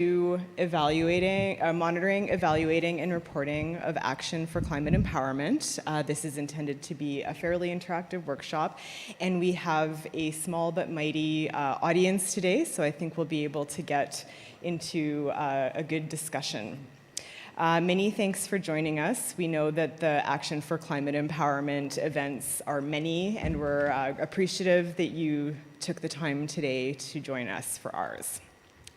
monitoring, evaluating, and reporting of action for climate empowerment. This is intended to be a fairly interactive workshop, and we have a small but mighty audience today, so I think we'll be able to get into a good discussion. Many thanks for joining us. We know that the Action for Climate Empowerment events are many, and we're appreciative that you took the time today to join us for ours.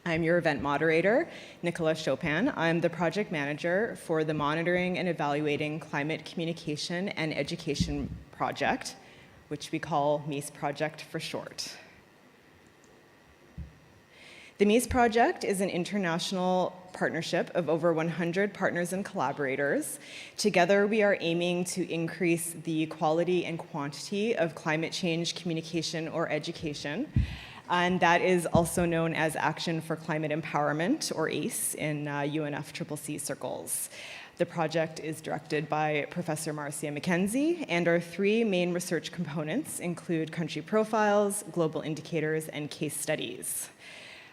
I'm your event moderator, Nicola Chopin. I'm the project manager for the Monitoring and Evaluating Climate Communication and Education Project, which we call MECCE Project for short. The MECCE Project is an international partnership of over 100 partners and collaborators. Together, we are aiming to increase the quality and quantity of climate change communication or education, and that is also known as Action for Climate Empowerment, or ACE, in UNFCCC circles. The project is directed by Professor Marcia McKenzie, and our three main research components include country profiles, global indicators, and case studies.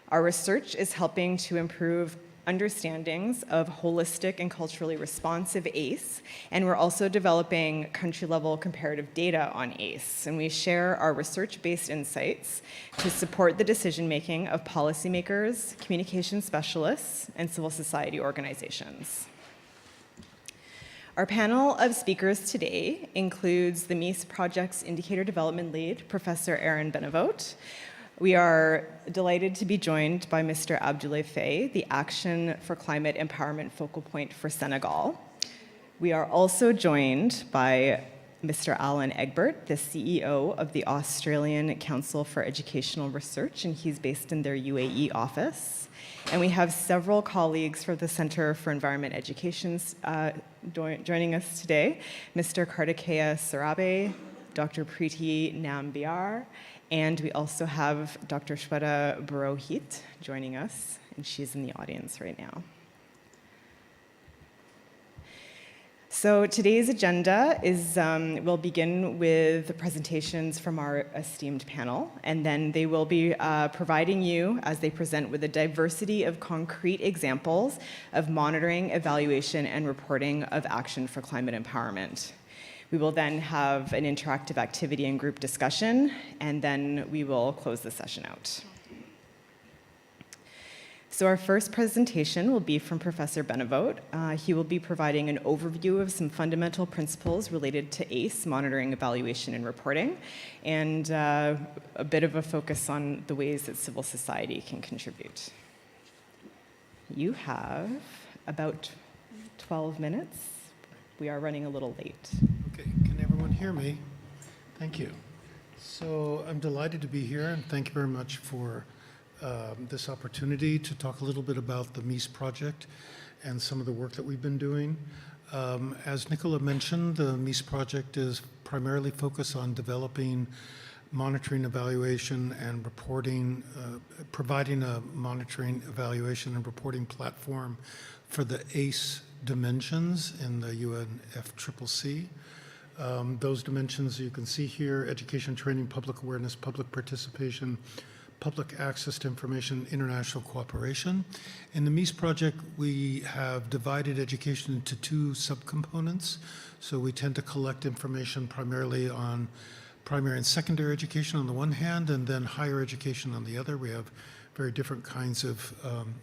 Our research is helping to improve understandings of holistic and culturally responsive ACE, and we're also developing country-level comparative data on ACE, and we share our research-based insights to support the decision-making of policymakers, communication specialists, and civil society organizations. Our panel of speakers today includes the MECCE Project's Indicator Development Lead, Professor Aaron Benavote. We are delighted to be joined by Mr. Abdoulaye Faye, the Action for Climate Empowerment focal point for Senegal. We are also joined by Mr. Alan Egbert, the CEO of the Australian Council for Educational Research, and he's based in their UAE office. And we have several colleagues from the Center for Environment Education joining us today, Mr. Kartikeya Sarabhai, Dr. Preeti Nambiar, and we also have Dr. Shweta Purohit joining us, and she's in the audience right now. So today's agenda is, we'll begin with presentations from our esteemed panel, and then they will be providing you, as they present, with a diversity of concrete examples of monitoring, evaluation, and reporting of action for climate empowerment. We will then have an interactive activity and group discussion, and then we will close the session out. So our first presentation will be from Professor Benavote. He will be providing an overview of some fundamental principles related to ACE, monitoring, evaluation, and reporting, and a bit of a focus on the ways that civil society can contribute. You have about 12 minutes. We are running a little late. Okay, can everyone hear me? Thank you. So I'm delighted to be here, and thank you very much for this opportunity to talk a little bit about the MECCE project and some of the work that we've been doing. As Nicola mentioned, the MECCE project is primarily focused on developing monitoring, evaluation, and reporting, providing a monitoring, evaluation, and reporting platform for the ACE dimensions in the UNFCCC. Those dimensions you can see here: education, training, public awareness, public participation, public access to information, international cooperation. In the MECCE project, we have divided education into two subcomponents. So we tend to collect information primarily on primary and secondary education on the one hand, and then higher education on the other. We have very different kinds of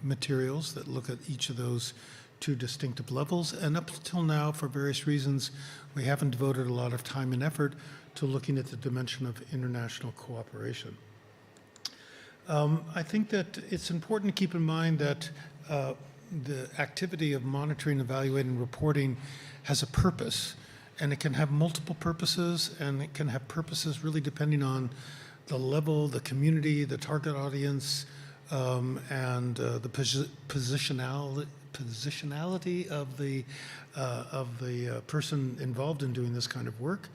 materials that look at each of those two distinctive levels, and up until now, for various reasons, we haven't devoted a lot of time and effort to looking at the dimension of international cooperation. I think that it's important to keep in mind that the activity of monitoring, evaluating, and reporting has a purpose, and it can have multiple purposes, and it can have purposes really depending on the level, the community, the target audience, and the positionality of the person involved in doing this kind of work.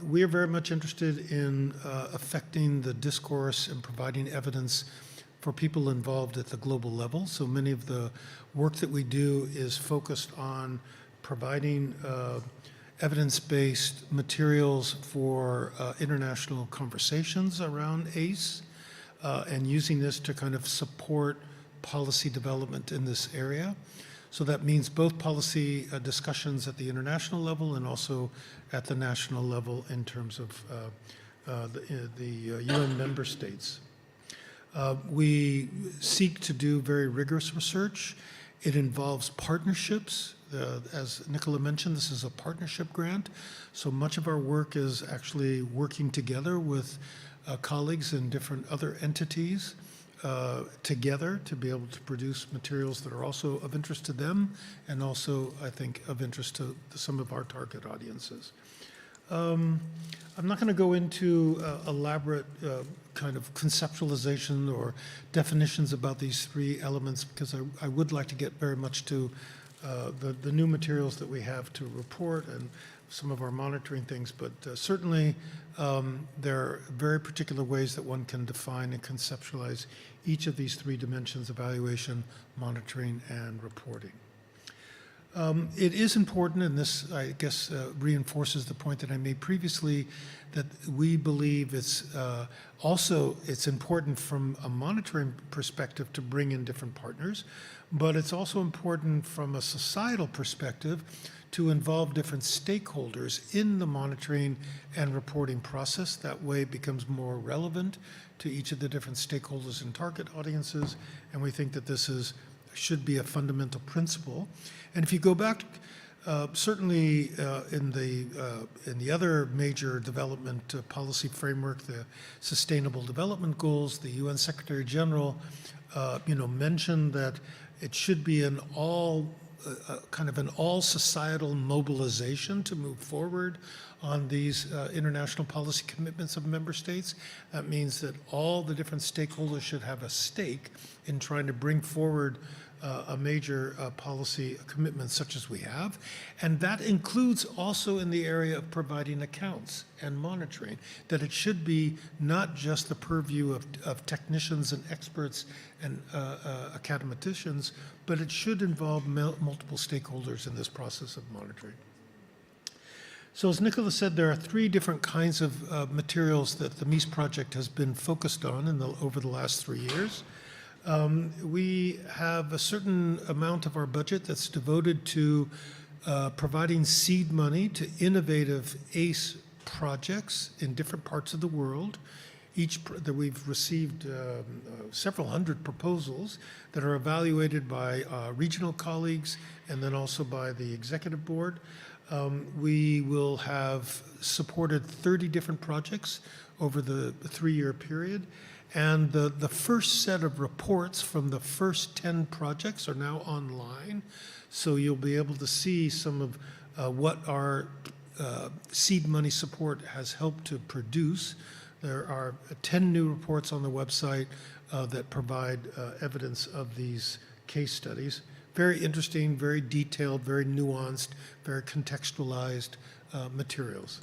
We are very much interested in affecting the discourse and providing evidence for people involved at the global level. So many of the work that we do is focused on providing evidence-based materials for international conversations around ACE, and using this to kind of support policy development in this area. So that means both policy discussions at the international level and also at the national level in terms of the UN member states. We seek to do very rigorous research. It involves partnerships. As Nicola mentioned, this is a partnership grant. So much of our work is actually working together with colleagues in different other entities together to be able to produce materials that are also of interest to them and also, I think, of interest to some of our target audiences. I'm not going to go into elaborate kind of conceptualization or definitions about these three elements because I would like to get very much to the new materials that we have to report and some of our monitoring things, but certainly there are very particular ways that one can define and conceptualize each of these three dimensions: evaluation, monitoring, and reporting. It is important, and this, I guess, reinforces the point that I made previously, that we believe it's important from a monitoring perspective to bring in different partners, but it's also important from a societal perspective to involve different stakeholders in the monitoring and reporting process. That way it becomes more relevant to each of the different stakeholders and target audiences, and we think that this should be a fundamental principle. And if you go back, certainly in the other major development policy framework, the Sustainable Development Goals, the UN Secretary General, mentioned that it should be an all societal mobilization to move forward on these international policy commitments of member states. That means that all the different stakeholders should have a stake in trying to bring forward a major policy commitment such as we have. And that includes also in the area of providing accounts and monitoring, that it should be not just the purview of technicians and experts and academicians, but it should involve multiple stakeholders in this process of monitoring. So as Nicola said, there are three different kinds of materials that the MECCE project has been focused on over the last 3 years. We have a certain amount of our budget that's devoted to providing seed money to innovative ACE projects in different parts of the world. We've received several hundred proposals that are evaluated by regional colleagues and then also by the executive board. We will have supported 30 different projects over the 3-year period. And the first set of reports from the first 10 projects are now online. So you'll be able to see some of what our seed money support has helped to produce. There are 10 new reports on the website that provide evidence of these case studies. Very interesting, very detailed, very nuanced, very contextualized materials.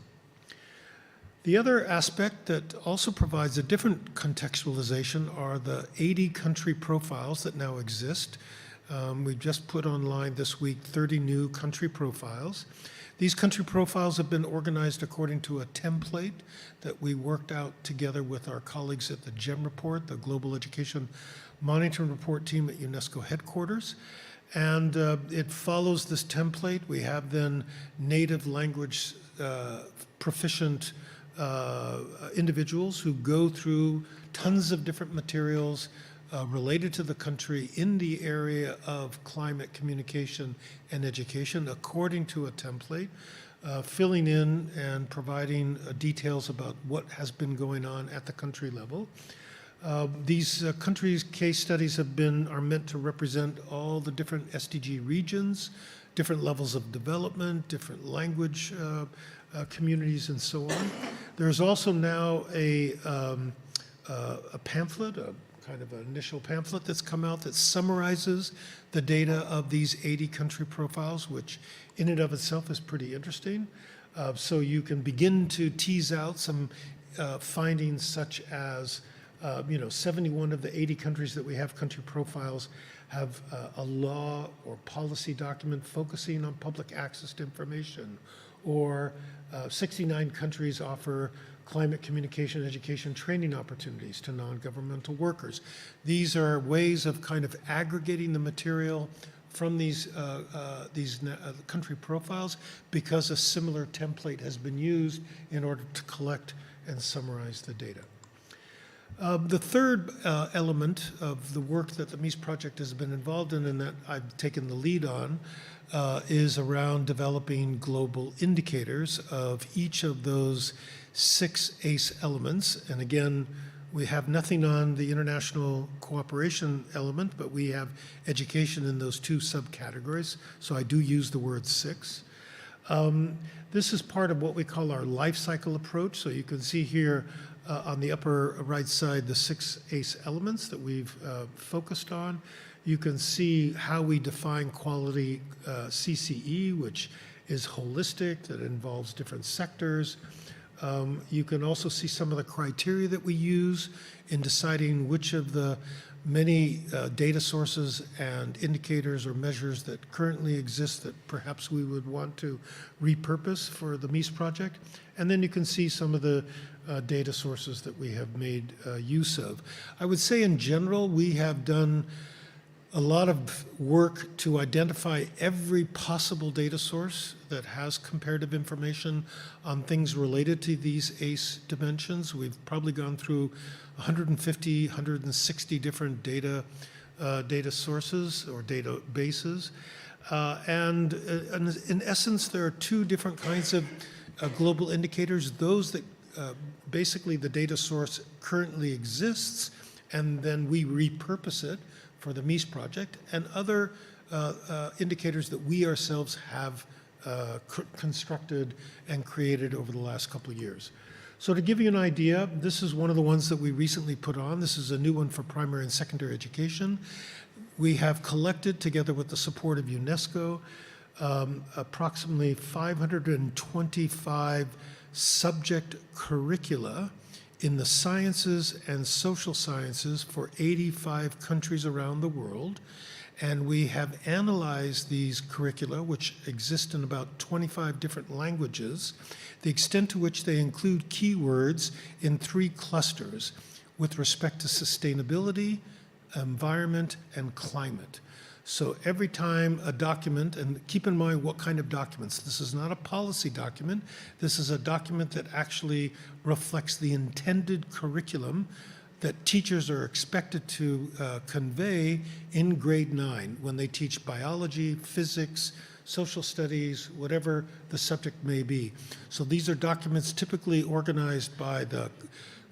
The other aspect that also provides a different contextualization are the 80 country profiles that now exist. We've just put online this week 30 new country profiles. These country profiles have been organized according to a template that we worked out together with our colleagues at the GEM report, the Global Education Monitoring Report team at UNESCO headquarters. And it follows this template. We have then native language proficient individuals who go through tons of different materials related to the country in the area of climate communication and education according to a template, filling in and providing details about what has been going on at the country level. These countries' case studies are meant to represent all the different SDG regions, different levels of development, different language communities, and so on. There's also now a pamphlet, a kind of an initial pamphlet that's come out that summarizes the data of these 80 country profiles, which in and of itself is pretty interesting. So you can begin to tease out some findings such as 71 of the 80 countries that we have country profiles have a law or policy document focusing on public access to information, or 69 countries offer climate communication education training opportunities to non-governmental workers. These are ways of kind of aggregating the material from these country profiles because a similar template has been used in order to collect and summarize the data. The third element of the work that the MECCE project has been involved in and that I've taken the lead on is around developing global indicators of each of those 6 ACE elements. And again, we have nothing on the international cooperation element, but we have education in those 2 subcategories. So I do use the word 6. This is part of what we call our life cycle approach. So you can see here on the upper right side the 6 ACE elements that we've focused on. You can see how we define quality CCE, which is holistic, that involves different sectors. You can also see some of the criteria that we use in deciding which of the many data sources and indicators or measures that currently exist that perhaps we would want to repurpose for the MECCE project. And then you can see some of the data sources that we have made use of. I would say in general, we have done a lot of work to identify every possible data source that has comparative information on things related to these ACE dimensions. We've probably gone through 150, 160 different data sources or databases. And in essence, there are 2 different kinds of global indicators, those that basically the data source currently exists, and then we repurpose it for the MECCE project, and other indicators that we ourselves have constructed and created over the last couple of years. So to give you an idea, this is one of the ones that we recently put on. This is a new one for primary and secondary education. We have collected, together with the support of UNESCO, approximately 525 subject curricula in the sciences and social sciences for 85 countries around the world. And we have analyzed these curricula, which exist in about 25 different languages, the extent to which they include keywords in 3 clusters with respect to sustainability, environment, and climate. So every time a document, and keep in mind what kind of documents, this is not a policy document, this is a document that actually reflects the intended curriculum that teachers are expected to convey in grade 9 when they teach biology, physics, social studies, whatever the subject may be. So these are documents typically organized by the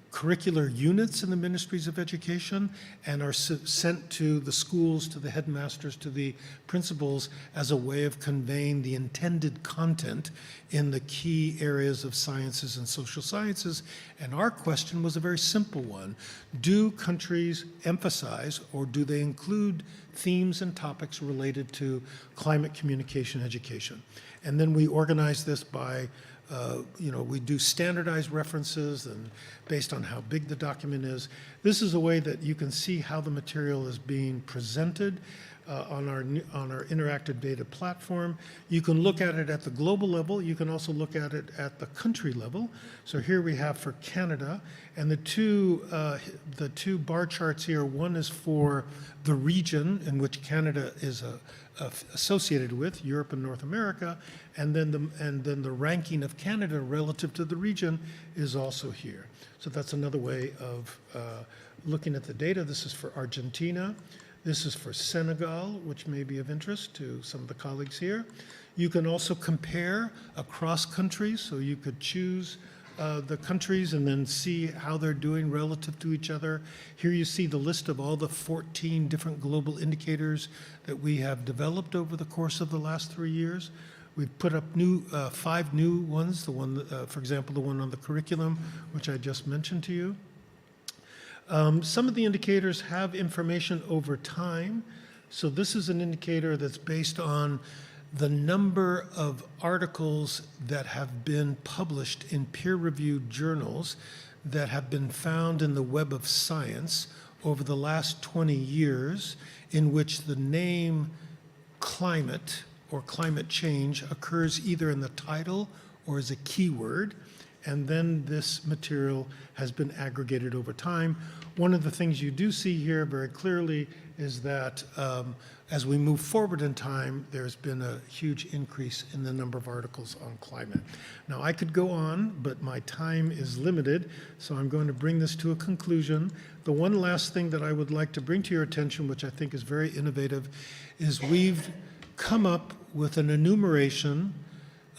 curricular units in the ministries of education and are sent to the schools, to the headmasters, to the principals as a way of conveying the intended content in the key areas of sciences and social sciences. And our question was a very simple one. Do countries emphasize or do they include themes and topics related to climate communication education? And then we organize this by we do standardized references and based on how big the document is. This is a way that you can see how the material is being presented on our interactive data platform. You can look at it at the global level. You can also look at it at the country level. So here we have for Canada, and the two bar charts here, one is for the region in which Canada is associated with, Europe and North America, and then the ranking of Canada relative to the region is also here. So that's another way of looking at the data. This is for Argentina. This is for Senegal, which may be of interest to some of the colleagues here. You can also compare across countries, so you could choose the countries and then see how they're doing relative to each other. Here you see the list of all the 14 different global indicators that we have developed over the course of the last 3 years. We've put up 5 new ones, the one, for example, the one on the curriculum, which I just mentioned to you. Some of the indicators have information over time. So this is an indicator that's based on the number of articles that have been published in peer-reviewed journals that have been found in the Web of Science over the last 20 years, in which the name climate or climate change occurs either in the title or as a keyword. and then this material has been aggregated over time. One of the things you do see here very clearly is that as we move forward in time, there's been a huge increase in the number of articles on climate. Now, I could go on, but my time is limited, so I'm going to bring this to a conclusion. The one last thing that I would like to bring to your attention, which I think is very innovative, is we've come up with an enumeration,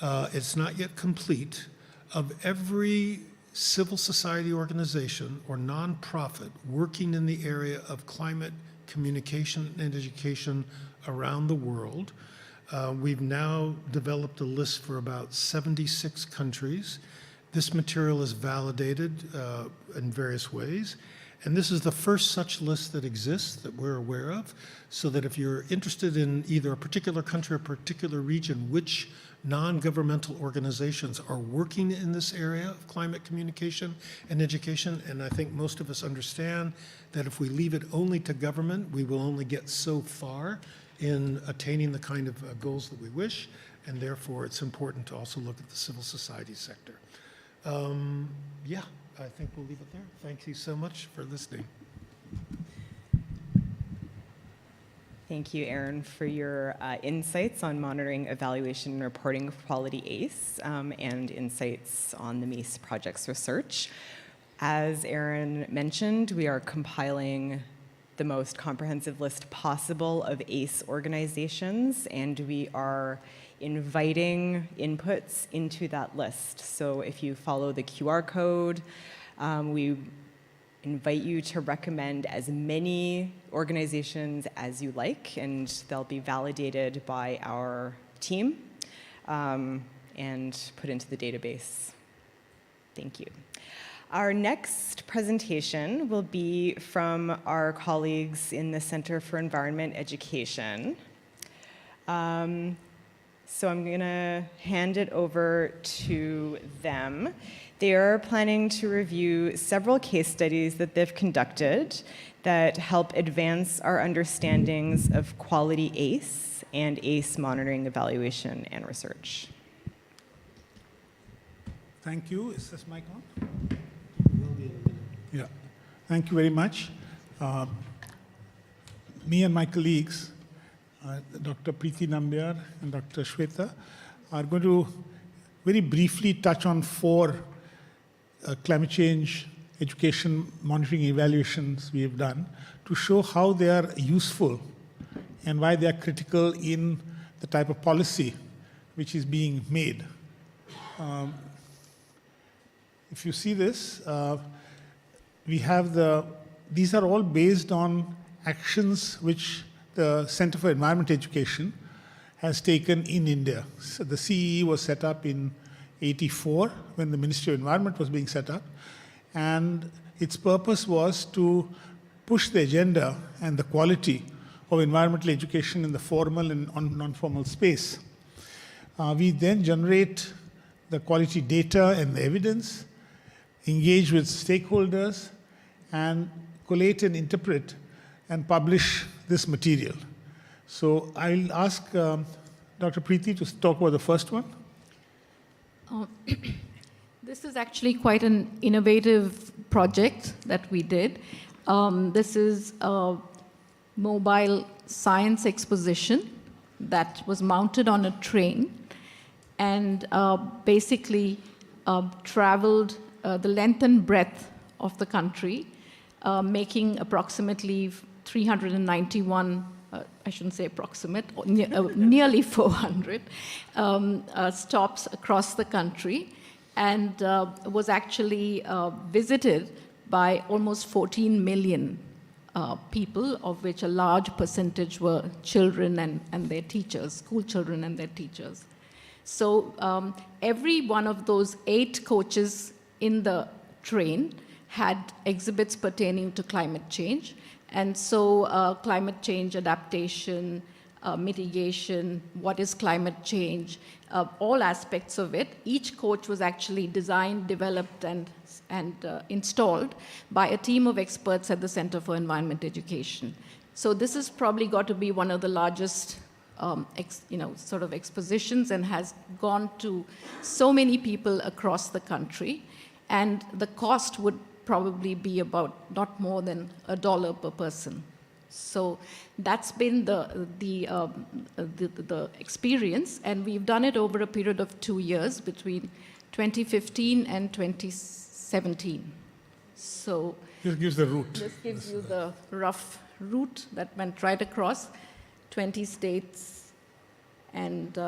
it's not yet complete, of every civil society organization or nonprofit working in the area of climate communication and education around the world. We've now developed a list for about 76 countries. This material is validated in various ways. And this is the first such list that exists that we're aware of, so that if you're interested in either a particular country or a particular region, which non-governmental organizations are working in this area of climate communication and education, and I think most of us understand that if we leave it only to government, we will only get so far in attaining the kind of goals that we wish, and therefore it's important to also look at the civil society sector. Yeah, I think we'll leave it there. Thank you so much for listening. Thank you, Aaron, for your insights on monitoring, evaluation, and reporting of quality ACE, and insights on the MECCE project's research. As Aaron mentioned, we are compiling the most comprehensive list possible of ACE organizations, and we are inviting inputs into that list. So if you follow the QR code, we invite you to recommend as many organizations as you like, and they'll be validated by our team and put into the database. Thank you. Our next presentation will be from our colleagues in the Center for Environment Education. So I'm going to hand it over to them. They are planning to review several case studies that they've conducted that help advance our understandings of quality ACE and ACE monitoring, evaluation, and research. Thank you. Is this mic on? Yeah. Thank you very much. Me and my colleagues, Dr. Preeti Nambiar and Dr. Shweta, are going to very briefly touch on 4 climate change education monitoring evaluations we have done to show how they are useful and why they are critical in the type of policy which is being made. If you see this, we have these are all based on actions which the Center for Environment Education has taken in India. So the CEE was set up in '84 when the Ministry of Environment was being set up, and its purpose was to push the agenda and the quality of environmental education in the formal and non-formal space. We then generate the quality data and the evidence, engage with stakeholders, and collate and interpret and publish this material. So I'll ask Dr. Preeti to talk about the first one. This is actually quite an innovative project that we did. This is a mobile science exposition that was mounted on a train and basically traveled the length and breadth of the country, making approximately 391, I shouldn't say approximate, nearly 400 stops across the country, and was actually visited by almost 14 million people, of which a large percentage were children and their teachers, school children and their teachers. So every one of those 8 coaches in the train had exhibits pertaining to climate change. And so climate change adaptation, mitigation, what is climate change, all aspects of it. Each coach was actually designed, developed, and installed by a team of experts at the Center for Environment Education. So this has probably got to be one of the largest sort of expositions and has gone to so many people across the country. And the cost would probably be about not more than $1 per person. So that's been the experience, and we've done it over a period of 2 years between 2015 and 2017. So This gives the route. this gives you the rough route that went right across 20 states, and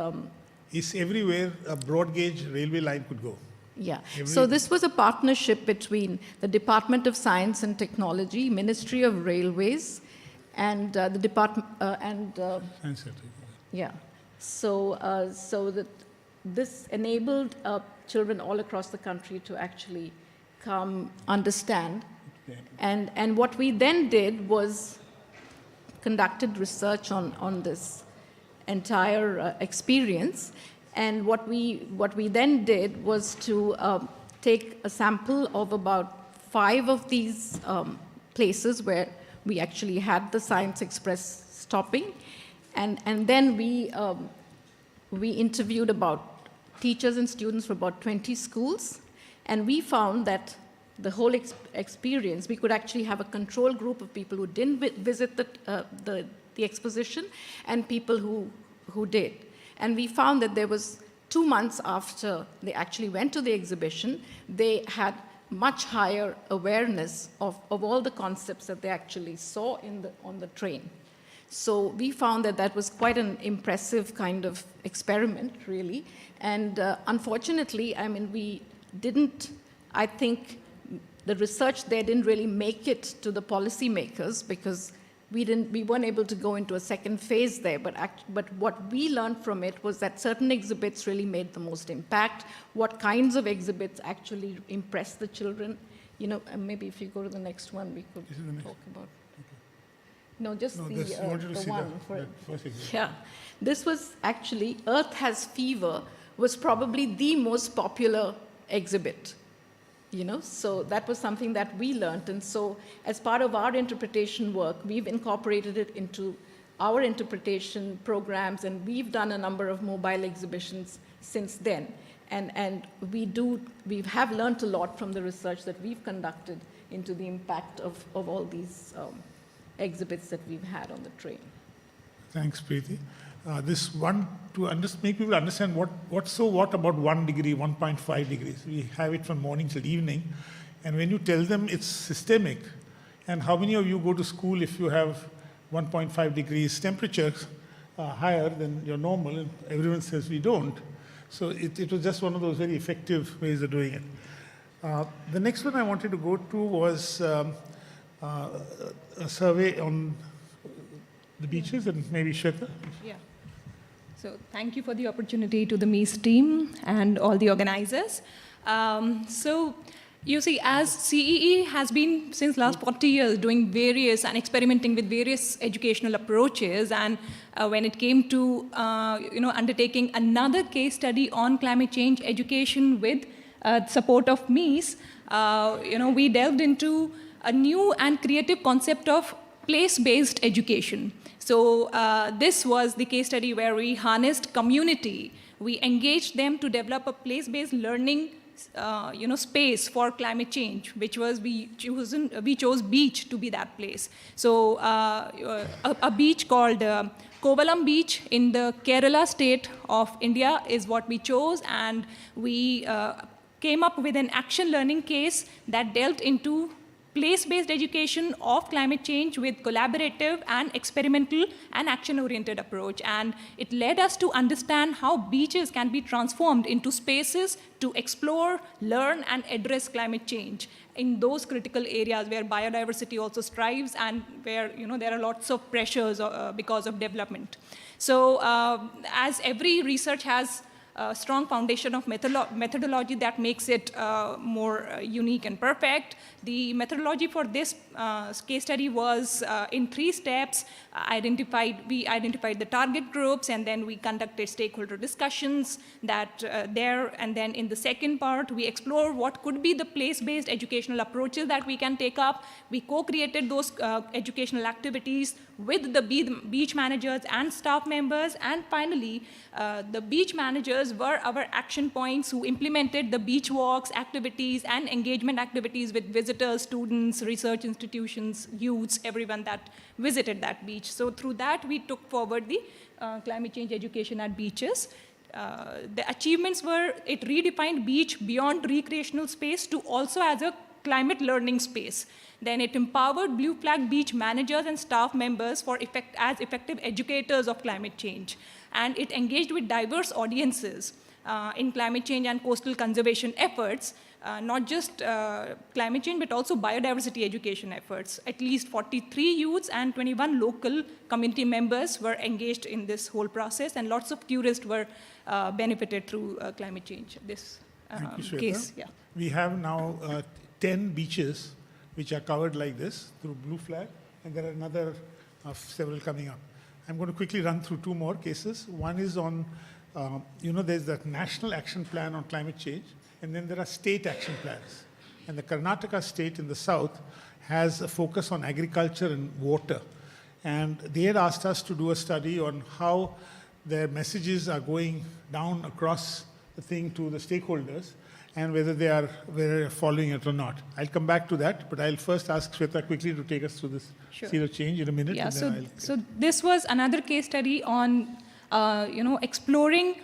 Is everywhere a broad gauge railway line could go? yeah. So this was a partnership between the Department of Science and Technology, Ministry of Railways, and the department Science center. yeah. So that this enabled children all across the country to actually come understand. Okay. And what we then did was conducted research on this entire experience. And what we then did was to take a sample of about 5 of these places where we actually had the Science Express stopping, and then we interviewed about teachers and students from about 20 schools, and we found that the whole experience, we could actually have a control group of people who didn't visit the exposition and people who did. And we found that there was 2 months after they actually went to the exhibition, they had much higher awareness of all the concepts that they actually saw on the train. So we found that that was quite an impressive kind of experiment, really. And unfortunately, I mean, I think the research there didn't really make it to the policymakers because we weren't able to go into a second phase there, but what we learned from it was that certain exhibits really made the most impact. What kinds of exhibits actually impressed the children? You know, maybe if you go to the next one, we could talk about. Okay. No, just the one for first exhibit. yeah. This was actually Earth Has Fever was probably the most popular exhibit. You know, so that was something that we learned. And so as part of our interpretation work, we've incorporated it into our interpretation programs, and we've done a number of mobile exhibitions since then. And we have learned a lot from the research that we've conducted into the impact of all these exhibits that we've had on the train. Thanks, Preeti. This one, make people understand what about 1 degree, 1.5 degrees. We have it from morning till evening. And when you tell them it's systemic, and how many of you go to school if you have 1.5 degrees temperature higher than your normal, and everyone says we don't. So it was just one of those very effective ways of doing it. The next one I wanted to go to was a survey on the beaches, and maybe Shweta. Yeah. So thank you for the opportunity to the MECCE team and all the organizers. So you see, as CEE has been since last 40 years doing various and experimenting with various educational approaches, and when it came to undertaking another case study on climate change education with support of MECCE, we delved into a new and creative concept of place-based education. So this was the case study where we harnessed community. We engaged them to develop a place-based learning space for climate change, which was we chose beach to be that place. So a beach called Kovalam Beach in the Kerala state of India is what we chose, and we came up with an action learning case that delved into place-based education of climate change with collaborative and experimental and action-oriented approach. And it led us to understand how beaches can be transformed into spaces to explore, learn, and address climate change in those critical areas where biodiversity also strives and where there are lots of pressures because of development. So as every research has a strong foundation of methodology that makes it more unique and perfect. The methodology for this case study was in 3 steps. We identified the target groups, and then we conducted stakeholder discussions and then in the second part, we explored what could be the place-based educational approaches that we can take up. We co-created those educational activities with the beach managers and staff members. And finally, the beach managers were our action points who implemented the beach walks, activities, and engagement activities with visitors, students, research institutions, youths, everyone that visited that beach. So through that, we took forward the climate change education at beaches. The achievements were, it redefined beach beyond recreational space to also as a climate learning space. Then it empowered blue flag beach managers and staff members as effective educators of climate change. And it engaged with diverse audiences in climate change and coastal conservation efforts, not just climate change, but also biodiversity education efforts. At least 43 youths and 21 local community members were engaged in this whole process, and lots of tourists were benefited through climate change. This Thank you, Shweta. case, yeah. We have now 10 beaches which are covered like this through Blue Flag, and there are another several coming up. I'm going to quickly run through two more cases. One is on, there's the National Action Plan on Climate Change, and then there are state action plans. And the Karnataka state in the south has a focus on agriculture and water. And they had asked us to do a study on how their messages are going down across the thing to the stakeholders, and whether they are following it or not. I'll come back to that, but I'll first ask Shweta quickly to take us through this seed of change in a minute. Yeah, and then so this was another case study on, exploring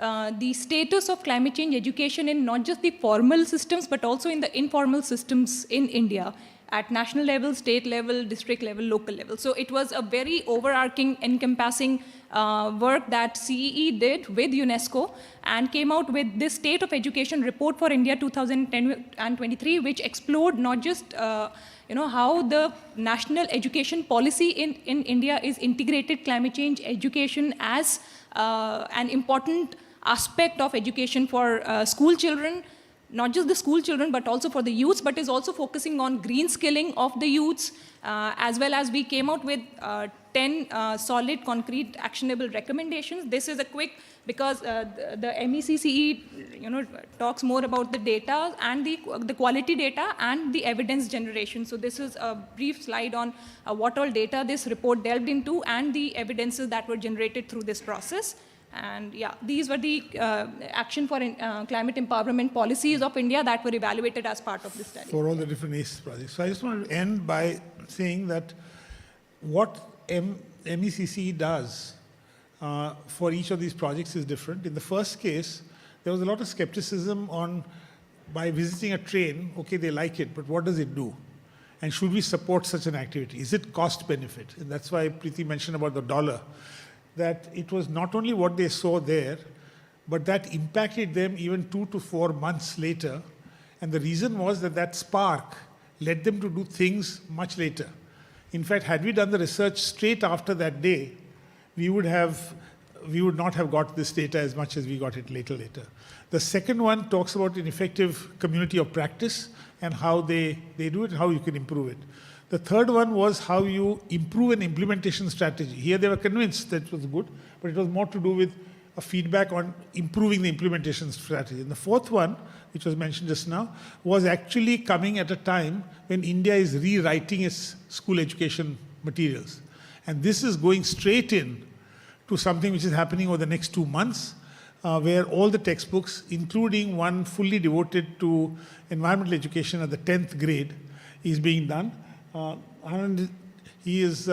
the status of climate change education in not just the formal systems, but also in the informal systems in India, at national level, state level, district level, local level. So it was a very overarching, encompassing work that CEE did with UNESCO and came out with this State of Education Report for India 2023, which explored not just how the national education policy in India is integrated climate change education as an important aspect of education for school children, not just the school children, but also for the youths, but is also focusing on green skilling of the youths, as well as we came out with 10 solid, concrete, actionable recommendations. This is a quick, because the MECCE, talks more about the data and the quality data and the evidence generation. So this is a brief slide on what all data this report delved into and the evidences that were generated through this process. And yeah, these were the action for climate empowerment policies of India that were evaluated as part of this study. for all the different ACE projects. So I just want to end by saying that what MECCE does for each of these projects is different. In the first case, there was a lot of skepticism on, by visiting a train, okay, they like it, but what does it do? And should we support such an activity? Is it cost benefit? And that's why Preeti mentioned about the dollar, that it was not only what they saw there, but that impacted them even 2 to 4 months later. And the reason was that that spark led them to do things much later. In fact, had we done the research straight after that day, we would not have got this data as much as we got it later. The second one talks about an effective community of practice and how they do it, how you can improve it. The third one was how you improve an implementation strategy. Here they were convinced that it was good, but it was more to do with a feedback on improving the implementation strategy. And the fourth one, which was mentioned just now, was actually coming at a time when India is rewriting its school education materials. And this is going straight in to something which is happening over the next 2 months, where all the textbooks, including one fully devoted to environmental education at the 10th grade, is being done. Anand, he is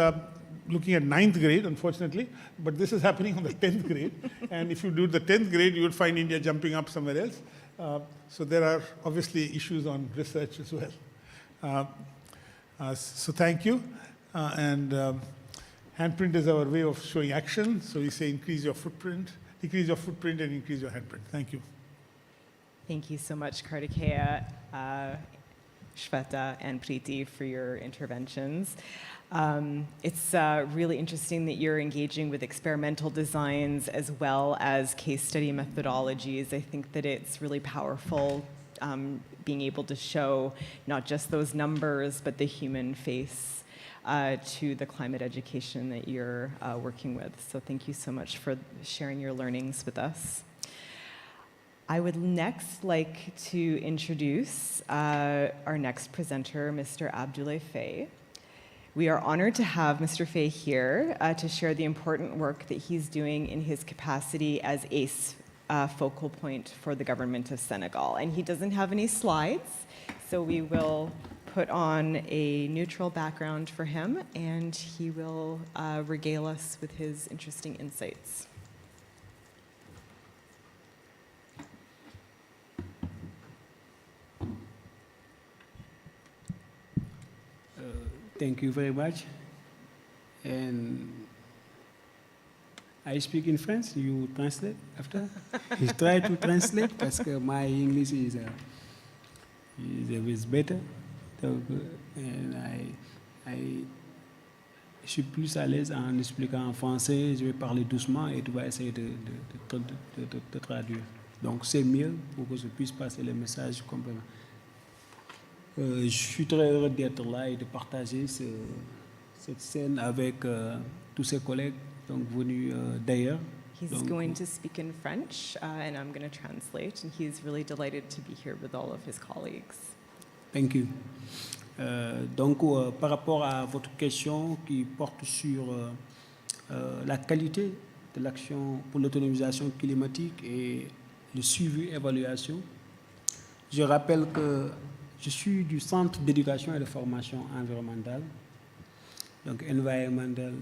looking at 9th grade, unfortunately, but this is happening on the 10th grade. And if you do the 10th grade, you would find India jumping up somewhere else. So there are obviously issues on research as well. So thank you. And handprint is our way of showing action. So we say increase your footprint, decrease your footprint, and increase your handprint. Thank you. Thank you so much, Kartikeya, Shweta, and Preeti for your interventions. It's really interesting that you're engaging with experimental designs as well as case study methodologies. I think that it's really powerful being able to show not just those numbers, but the human face to the climate education that you're working with. So thank you so much for sharing your learnings with us. I would next like to introduce our next presenter, Mr. Abdoulaye Faye. We are honored to have Mr. Fay here to share the important work that he's doing in his capacity as ACE focal point for the government of Senegal. And he doesn't have any slides, so we will put on a neutral background for him, and he will regale us with his interesting insights. Thank you very much. And I speak in French. You translate after? He try to translate because my English is better. So, and je suis plus à l'aise en expliquant en français. Je vais parler doucement et tu vas essayer de traduire. Donc c'est mieux pour que je puisse passer le message complètement. Je suis très heureux d'être là et de partager cette scène avec tous ses collègues donc, venus d'ailleurs. He's Donc, going to speak in French, and I'm going to translate, and he's really delighted to be here with all of his colleagues. Thank you. Donc, par rapport à votre question qui porte sur la qualité de l'action pour l'autonomisation climatique et le suivi et évaluation, je rappelle que je suis du Centre d'éducation et de formation environnementale, donc Environmental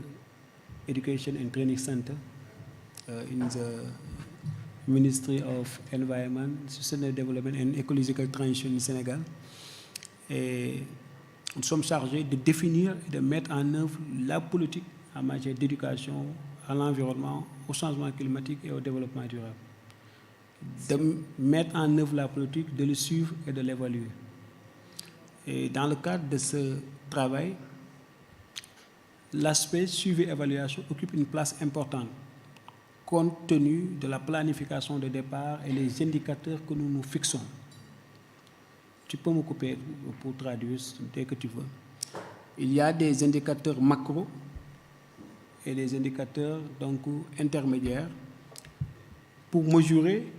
Education and Training Center in the Ministry of Environment, Sustainable Development and Ecological Transition du Sénégal. Et nous sommes chargés de définir et de mettre en œuvre la politique en matière d'éducation à l'environnement, au changement climatique et au développement durable. De mettre en œuvre la politique, de le suivre et de l'évaluer. Et dans le cadre de ce travail, l'aspect suivi-évaluation occupe une place importante, compte tenu de la planification de départ et les indicateurs que nous nous fixons. Tu peux me couper pour traduire dès que tu veux. Il y a des indicateurs macro et des indicateurs donc, intermédiaires pour mesurer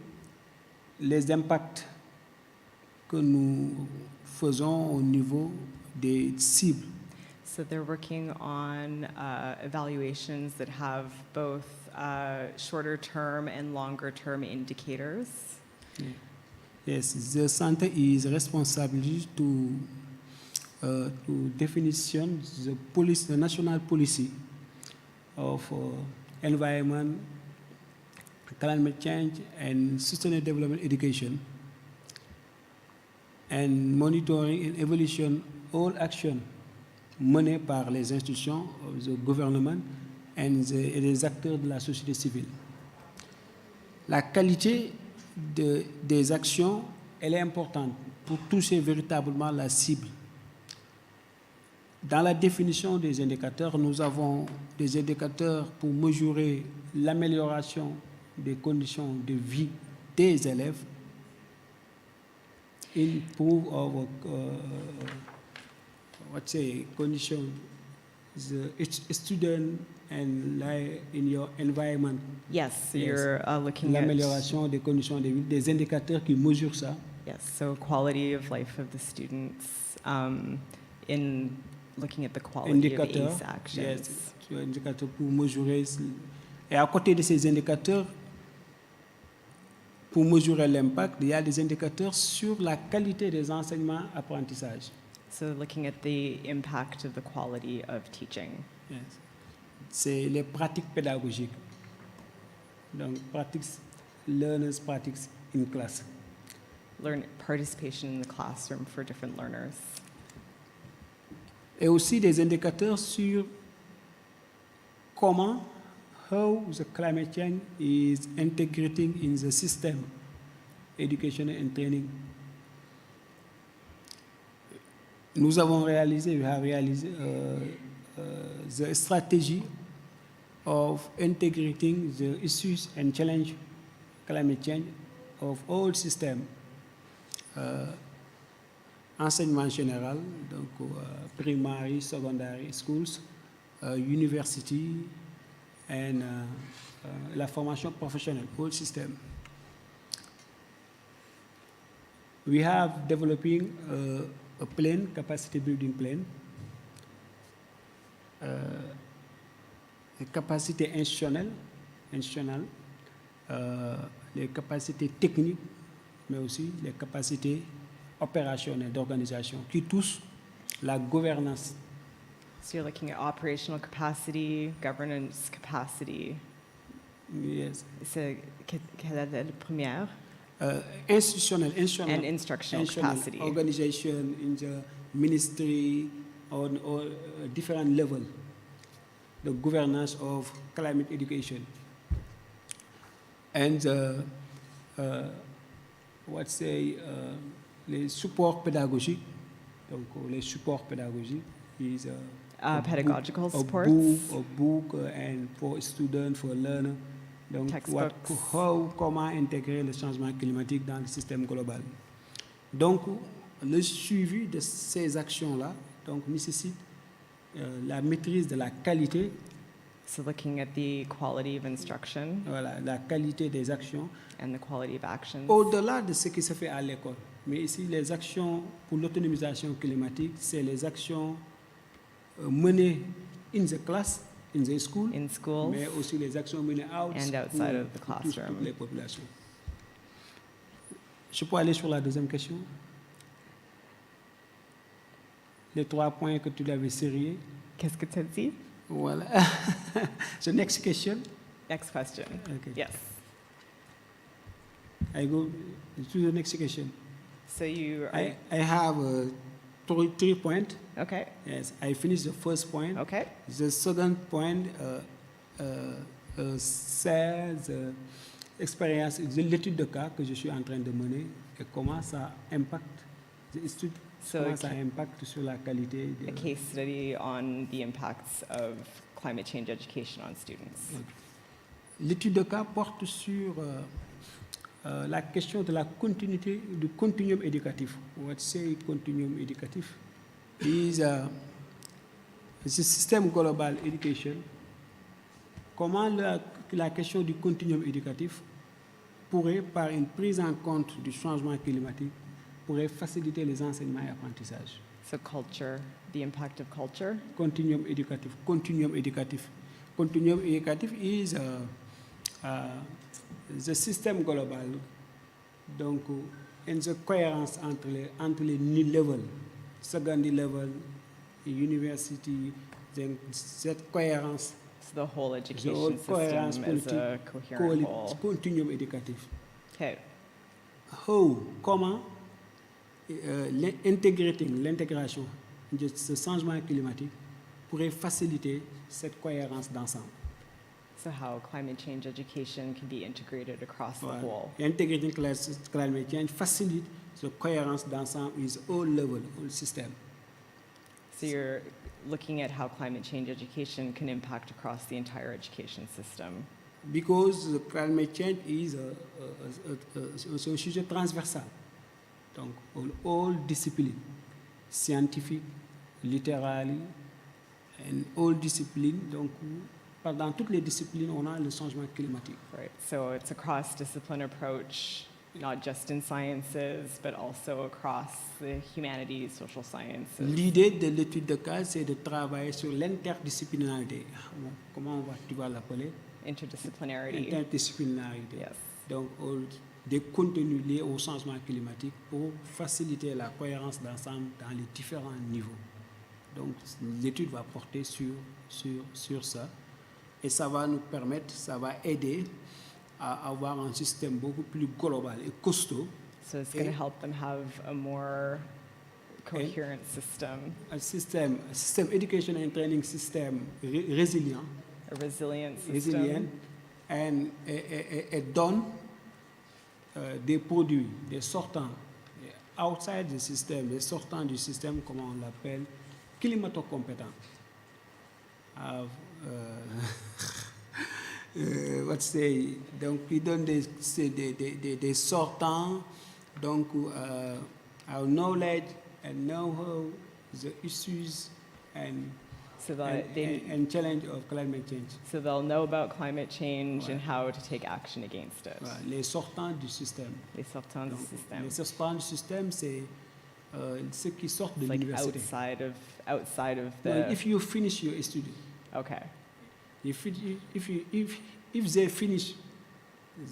les impacts que nous faisons au niveau des cibles. So they're working on evaluations that have both shorter term and longer term indicators. Yes, the center is responsible to definition the national policy of environment, climate change, and sustainable development education, and monitoring and evaluation all action menée par les institutions, the government, et les acteurs de la société civile. La qualité des actions, elle est importante pour toucher véritablement la cible. Dans la définition des indicateurs, nous avons des indicateurs pour mesurer l'amélioration des conditions de vie des élèves, improve our condition, the student and life in your environment. Yes, so you're looking at l'amélioration des conditions de vie, des indicateurs qui mesurent ça. yes, so quality of life of the students in looking at the quality of ACE actions. Yes, indicateurs pour mesurer. Et à côté de ces indicateurs, pour mesurer l'impact, il y a des indicateurs sur la qualité des enseignements-apprentissages. So looking at the impact of the quality of teaching. Yes. C'est les pratiques pédagogiques. Donc, learners practice in class. Participation in the classroom for different learners. Et aussi des indicateurs sur comment, how the climate change is integrating in the system, education and training. Nous avons réalisé, the strategy of integrating the issues and challenge climate change of all systems. Enseignement général, donc primary, secondary schools, university, and la formation professionnelle, all system. We have developing a plan, capacity building plan, les capacités institutionnelles, les capacités techniques, mais aussi les capacités opérationnelles d'organisation qui touchent la gouvernance. So you're looking at operational capacity, governance capacity. Yes. C'est quelle est la première? Institutional And instructional capacity. organization in the ministry or different level, the governance of climate education. And les supports pédagogiques. Donc les supports pédagogiques is Pedagogical supports. a book and for students, for learners. Donc, Textbooks. comment intégrer le changement climatique dans le système global. Donc, le suivi de ces actions-là donc, nécessite la maîtrise de la qualité. So looking at the quality of instruction Voilà, la qualité des actions. and the quality of actions. Au-delà de ce qui se fait à l'école. Mais ici, les actions pour l'autonomisation climatique, c'est les actions menées in the class, in the school, In schools mais aussi les actions menées and outside of the pour toutes classroom. les populations. Je peux aller sur la deuxième question. Les 3 points que tu avais serrés. Qu'est-ce que tu as dit? Voilà. So next question. Next question. Okay. Yes. I go to the next question. So you are, I have 3 points. okay, Yes, I finished the first point. okay. The second point says expérience, l'étude de cas que je suis en train de mener et comment ça impacte, So comment ça impacte sur la qualité a de, case study on the impacts of climate change education on students. l'étude de cas porte sur la question de la continuité du continuum éducatif. What say continuum éducatif is the system global education. Comment la question du continuum éducatif pourrait, par une prise en compte du changement climatique, pourrait faciliter les enseignements et apprentissages. So culture, the impact of culture. Continuum éducatif. Continuum éducatif. Continuum éducatif is the system global. Donc, and the cohérence entre les levels, secondary level, university, then cette cohérence, So the whole the education whole cohérence system is a coherent whole. continuum éducatif. Okay. Comment l'intégration de ce changement climatique pourrait faciliter cette cohérence d'ensemble. So how climate change education can be integrated across the whole. Integrating climate change facilite the cohérence d'ensemble is all level, all system. So you're looking at how climate change education can impact across the entire education system. Because the climate change is a sujet transversal. Donc, all disciplines, scientifique, littéraire, and all disciplines. Donc, dans toutes les disciplines, on a le changement climatique. Right. So it's a cross-discipline approach, not just in sciences, but also across the humanities, social sciences. L'idée de l'étude de cas, c'est de travailler sur l'interdisciplinarité. Comment tu vas l'appeler? Interdisciplinarity. Interdisciplinarité. Yes. Donc, des contenus liés au changement climatique pour faciliter la cohérence d'ensemble dans les différents niveaux. Donc, l'étude va porter sur ça. Et ça va nous permettre, ça va aider à avoir un système beaucoup plus global et costaud. So it's going to help them have a more coherent system, Un système education and training system résilient, a resilient system, et donne des produits, des sortants, outside the system, des sortants du système, comme on l'appelle, climato-compétents. Donc, ils donnent des sortants, donc, our knowledge and know-how, the issues and challenge of climate change. So they'll know about climate change and how to take action against it. Les sortants du système. Les sortants du système. Les sortants du système, c'est ceux qui sortent de It's like l'université. outside of No, the. if you finish your study, Okay. if they finish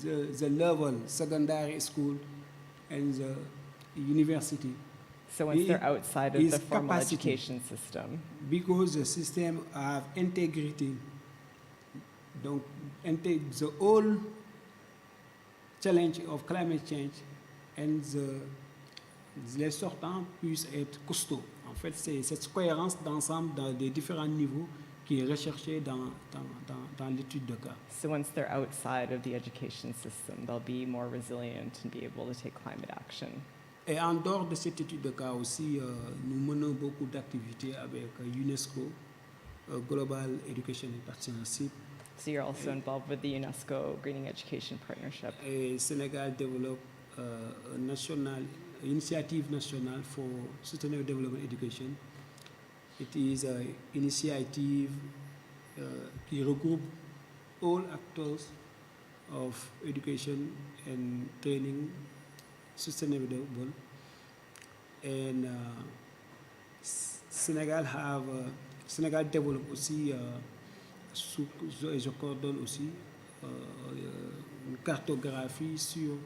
the level secondary school and the university, So once they're outside of is the formal capacity. education system. because the system have integrity, donc the whole challenge of climate change and les sortants puissent être costauds. En fait, c'est cette cohérence d'ensemble dans les différents niveaux qui est recherchée dans l'étude de cas. So once they're outside of the education system, they'll be more resilient and be able to take climate action. Et en dehors de cette étude de cas aussi, nous menons beaucoup d'activités avec UNESCO, Global Education Partnership. So you're also involved with the UNESCO Greening Education Partnership. Et Sénégal développe initiative nationale for sustainable development education. It is an initiative qui regroupe all actors of education and training sustainable development. And Sénégal développe aussi, je coordonne aussi une cartographie sur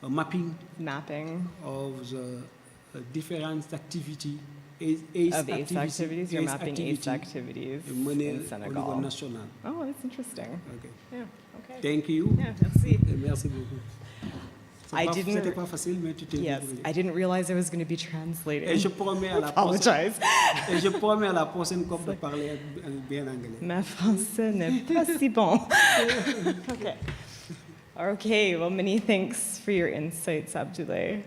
mapping of the different activities, You're mapping ACE activities menées in au niveau Senegal. national. Oh, that's interesting. Okay. Yeah, okay. Thank you. Yeah, merci. Et merci beaucoup. C'était pas facile, mais tu t'es Yes, débrouillé. I didn't realize I was going to be Et translating. je promets à la prochaine, Apologize. et je promets à la prochaine COP de parler bien anglais. Ma français n'est pas si bon. Okay. Okay, well, many thanks for your insights, Abdoulaye.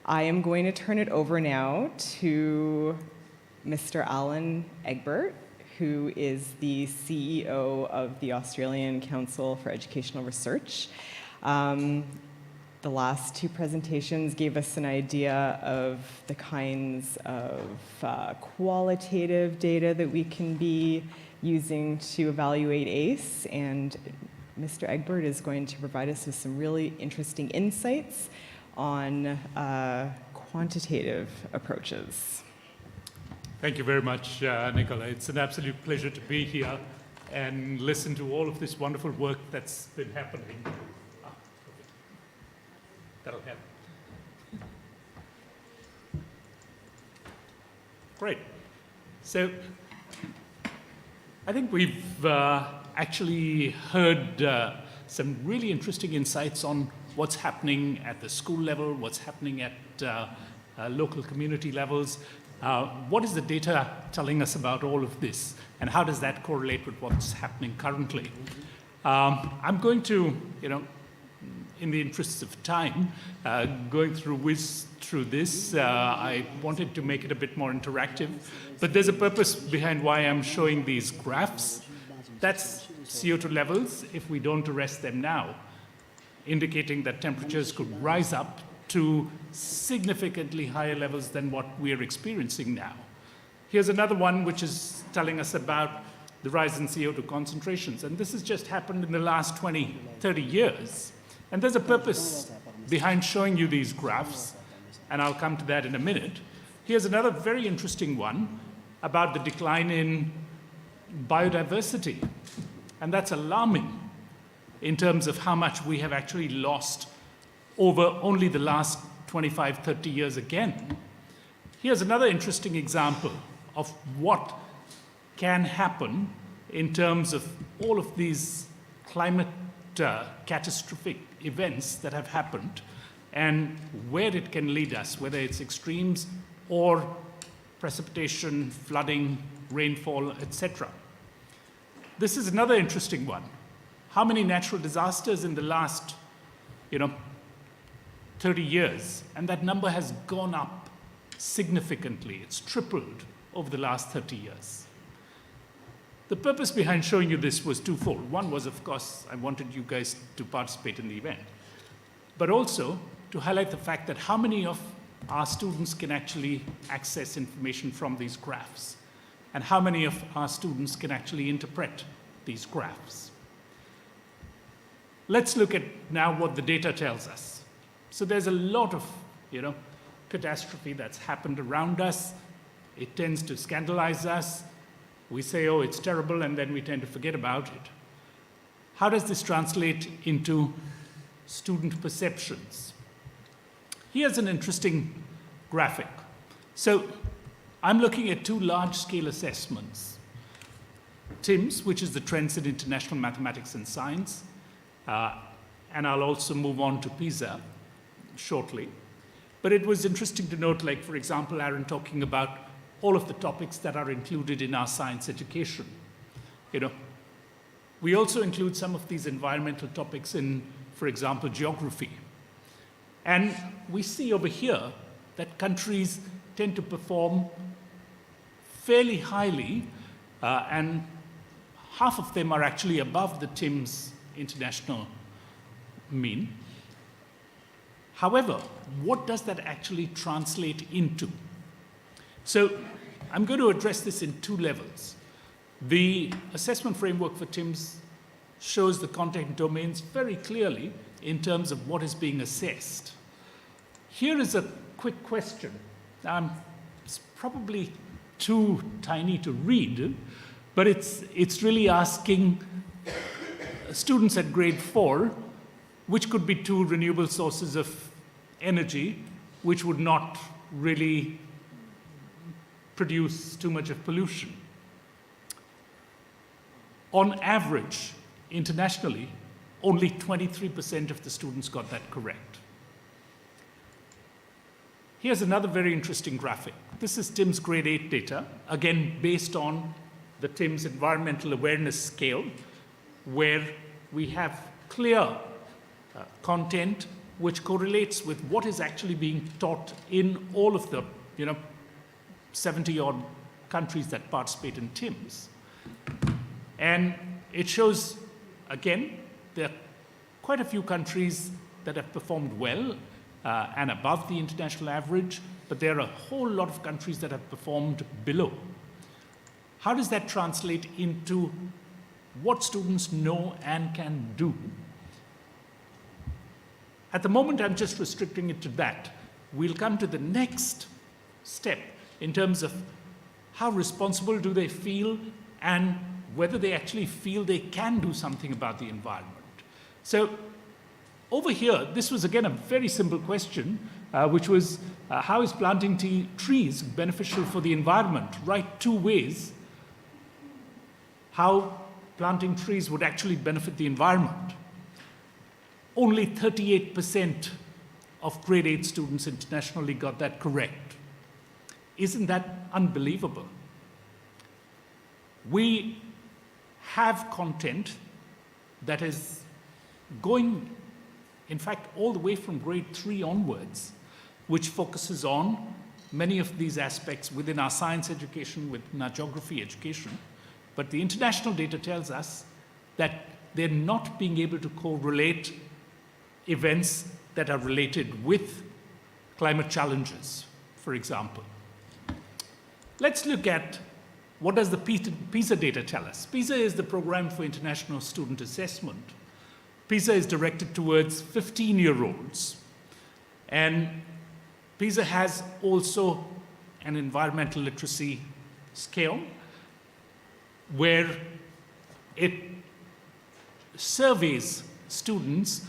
I am going to turn it over now to Mr. Alan Egbert, who is the CEO of the Australian Council for Educational Research. The last two presentations gave us an idea of the kinds of qualitative data that we can be using to evaluate ACE, and Mr. Egbert is going to provide us with some really interesting insights on quantitative approaches. Thank you very much, Nicola. It's an absolute pleasure to be here and listen to all of this wonderful work that's been happening. That'll help. Great. So I think we've actually heard some really interesting insights on what's happening at the school level, what's happening at local community levels. What is the data telling us about all of this, and how does that correlate with what's happening currently? I'm going to, in the interests of time, going through this, I wanted to make it a bit more interactive, but there's a purpose behind why I'm showing these graphs. That's CO2 levels if we don't arrest them now, indicating that temperatures could rise up to significantly higher levels than what we're experiencing now. Here's another one which is telling us about the rise in CO2 concentrations, and this has just happened in the last 20, 30 years. And there's a purpose behind showing you these graphs, and I'll come to that in a minute. Here's another very interesting one about the decline in biodiversity, and that's alarming in terms of how much we have actually lost over only the last 25, 30 years again. Here's another interesting example of what can happen in terms of all of these climate catastrophic events that have happened and where it can lead us, whether it's extremes or precipitation, flooding, rainfall, etc. This is another interesting one. How many natural disasters in the last, 30 years? And that number has gone up significantly. It's tripled over the last 30 years. The purpose behind showing you this was twofold. One was, of course, I wanted you guys to participate in the event, but also to highlight the fact that how many of our students can actually access information from these graphs, and how many of our students can actually interpret these graphs. Let's look at now what the data tells us. So there's a lot of catastrophe that's happened around us. It tends to scandalize us. We say, oh, it's terrible, and then we tend to forget about it. How does this translate into student perceptions? Here's an interesting graphic. So I'm looking at two large-scale assessments. TIMSS, which is the Trends in International Mathematics and Science, and I'll also move on to PISA shortly. But it was interesting to note, like, for example, Aaron talking about all of the topics that are included in our science education. We also include some of these environmental topics in, for example, geography. And we see over here that countries tend to perform fairly highly, and half of them are actually above the TIMSS international mean. However, what does that actually translate into? So I'm going to address this in two levels. The assessment framework for TIMSS shows the content domains very clearly in terms of what is being assessed. Here is a quick question. It's probably too tiny to read, but it's really asking students at grade 4, which could be two renewable sources of energy, which would not really produce too much of pollution. On average, internationally, only 23% of the students got that correct. Here's another very interesting graphic. This is TIMSS grade 8 data, again based on the TIMSS environmental awareness scale, where we have clear content which correlates with what is actually being taught in all of the 70-odd countries that participate in TIMSS. And it shows, again, there are quite a few countries that have performed well and above the international average, but there are a whole lot of countries that have performed below. How does that translate into what students know and can do? At the moment, I'm just restricting it to that. We'll come to the next step in terms of how responsible do they feel and whether they actually feel they can do something about the environment. So over here, this was again a very simple question, which was how is planting trees beneficial for the environment? Write two ways how planting trees would actually benefit the environment. Only 38% of grade 8 students internationally got that correct. Isn't that unbelievable? We have content that is going, in fact, all the way from grade 3 onwards, which focuses on many of these aspects within our science education, within our geography education. But the international data tells us that they're not being able to correlate events that are related with climate challenges, for example. Let's look at what does the PISA data tell us. PISA is the Program for International Student Assessment. PISA is directed towards 15-year-olds. And PISA has also an environmental literacy scale where it surveys students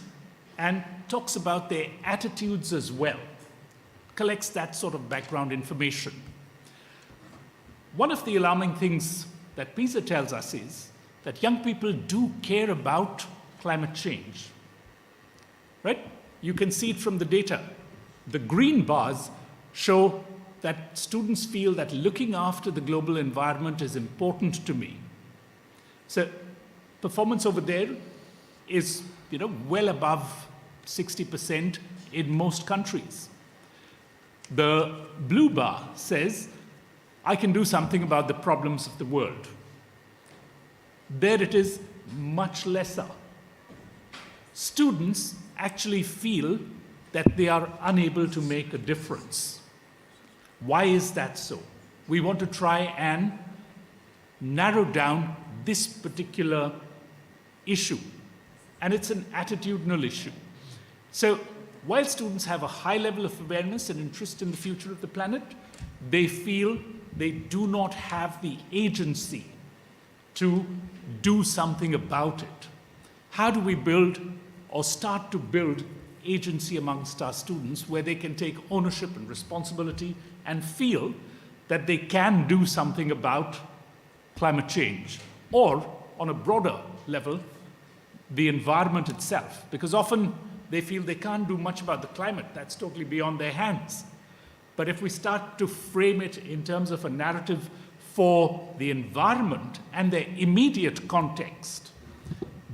and talks about their attitudes as well, collects that sort of background information. One of the alarming things that PISA tells us is that young people do care about climate change, right? You can see it from the data. The green bars show that students feel that looking after the global environment is important to me. So performance over there is, well above 60% in most countries. The blue bar says, I can do something about the problems of the world. There it is much lesser. Students actually feel that they are unable to make a difference. Why is that so? We want to try and narrow down this particular issue, and it's an attitudinal issue. So while students have a high level of awareness and interest in the future of the planet, they feel they do not have the agency to do something about it. How do we build or start to build agency amongst our students where they can take ownership and responsibility and feel that they can do something about climate change, or on a broader level, the environment itself? Because often they feel they can't do much about the climate, that's totally beyond their hands. But if we start to frame it in terms of a narrative for the environment and their immediate context,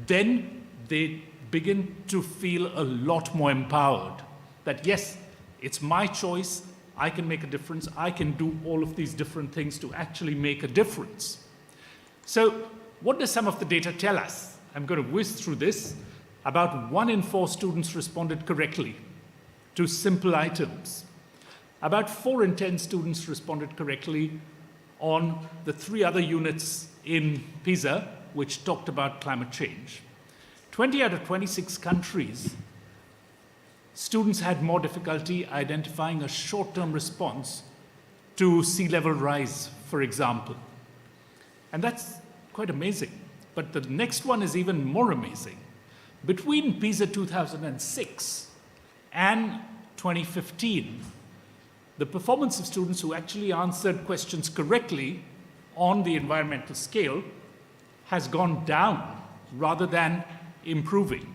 then they begin to feel a lot more empowered. That yes, it's my choice, I can make a difference, I can do all of these different things to actually make a difference. So what does some of the data tell us? I'm going to whiz through this. About 1 in 4 students responded correctly to simple items. About 4 in 10 students responded correctly on the 3 other units in PISA, which talked about climate change. 20 out of 26 countries, students had more difficulty identifying a short-term response to sea level rise, for example. And that's quite amazing. But the next one is even more amazing. Between PISA 2006 and 2015, the performance of students who actually answered questions correctly on the environmental scale has gone down rather than improving.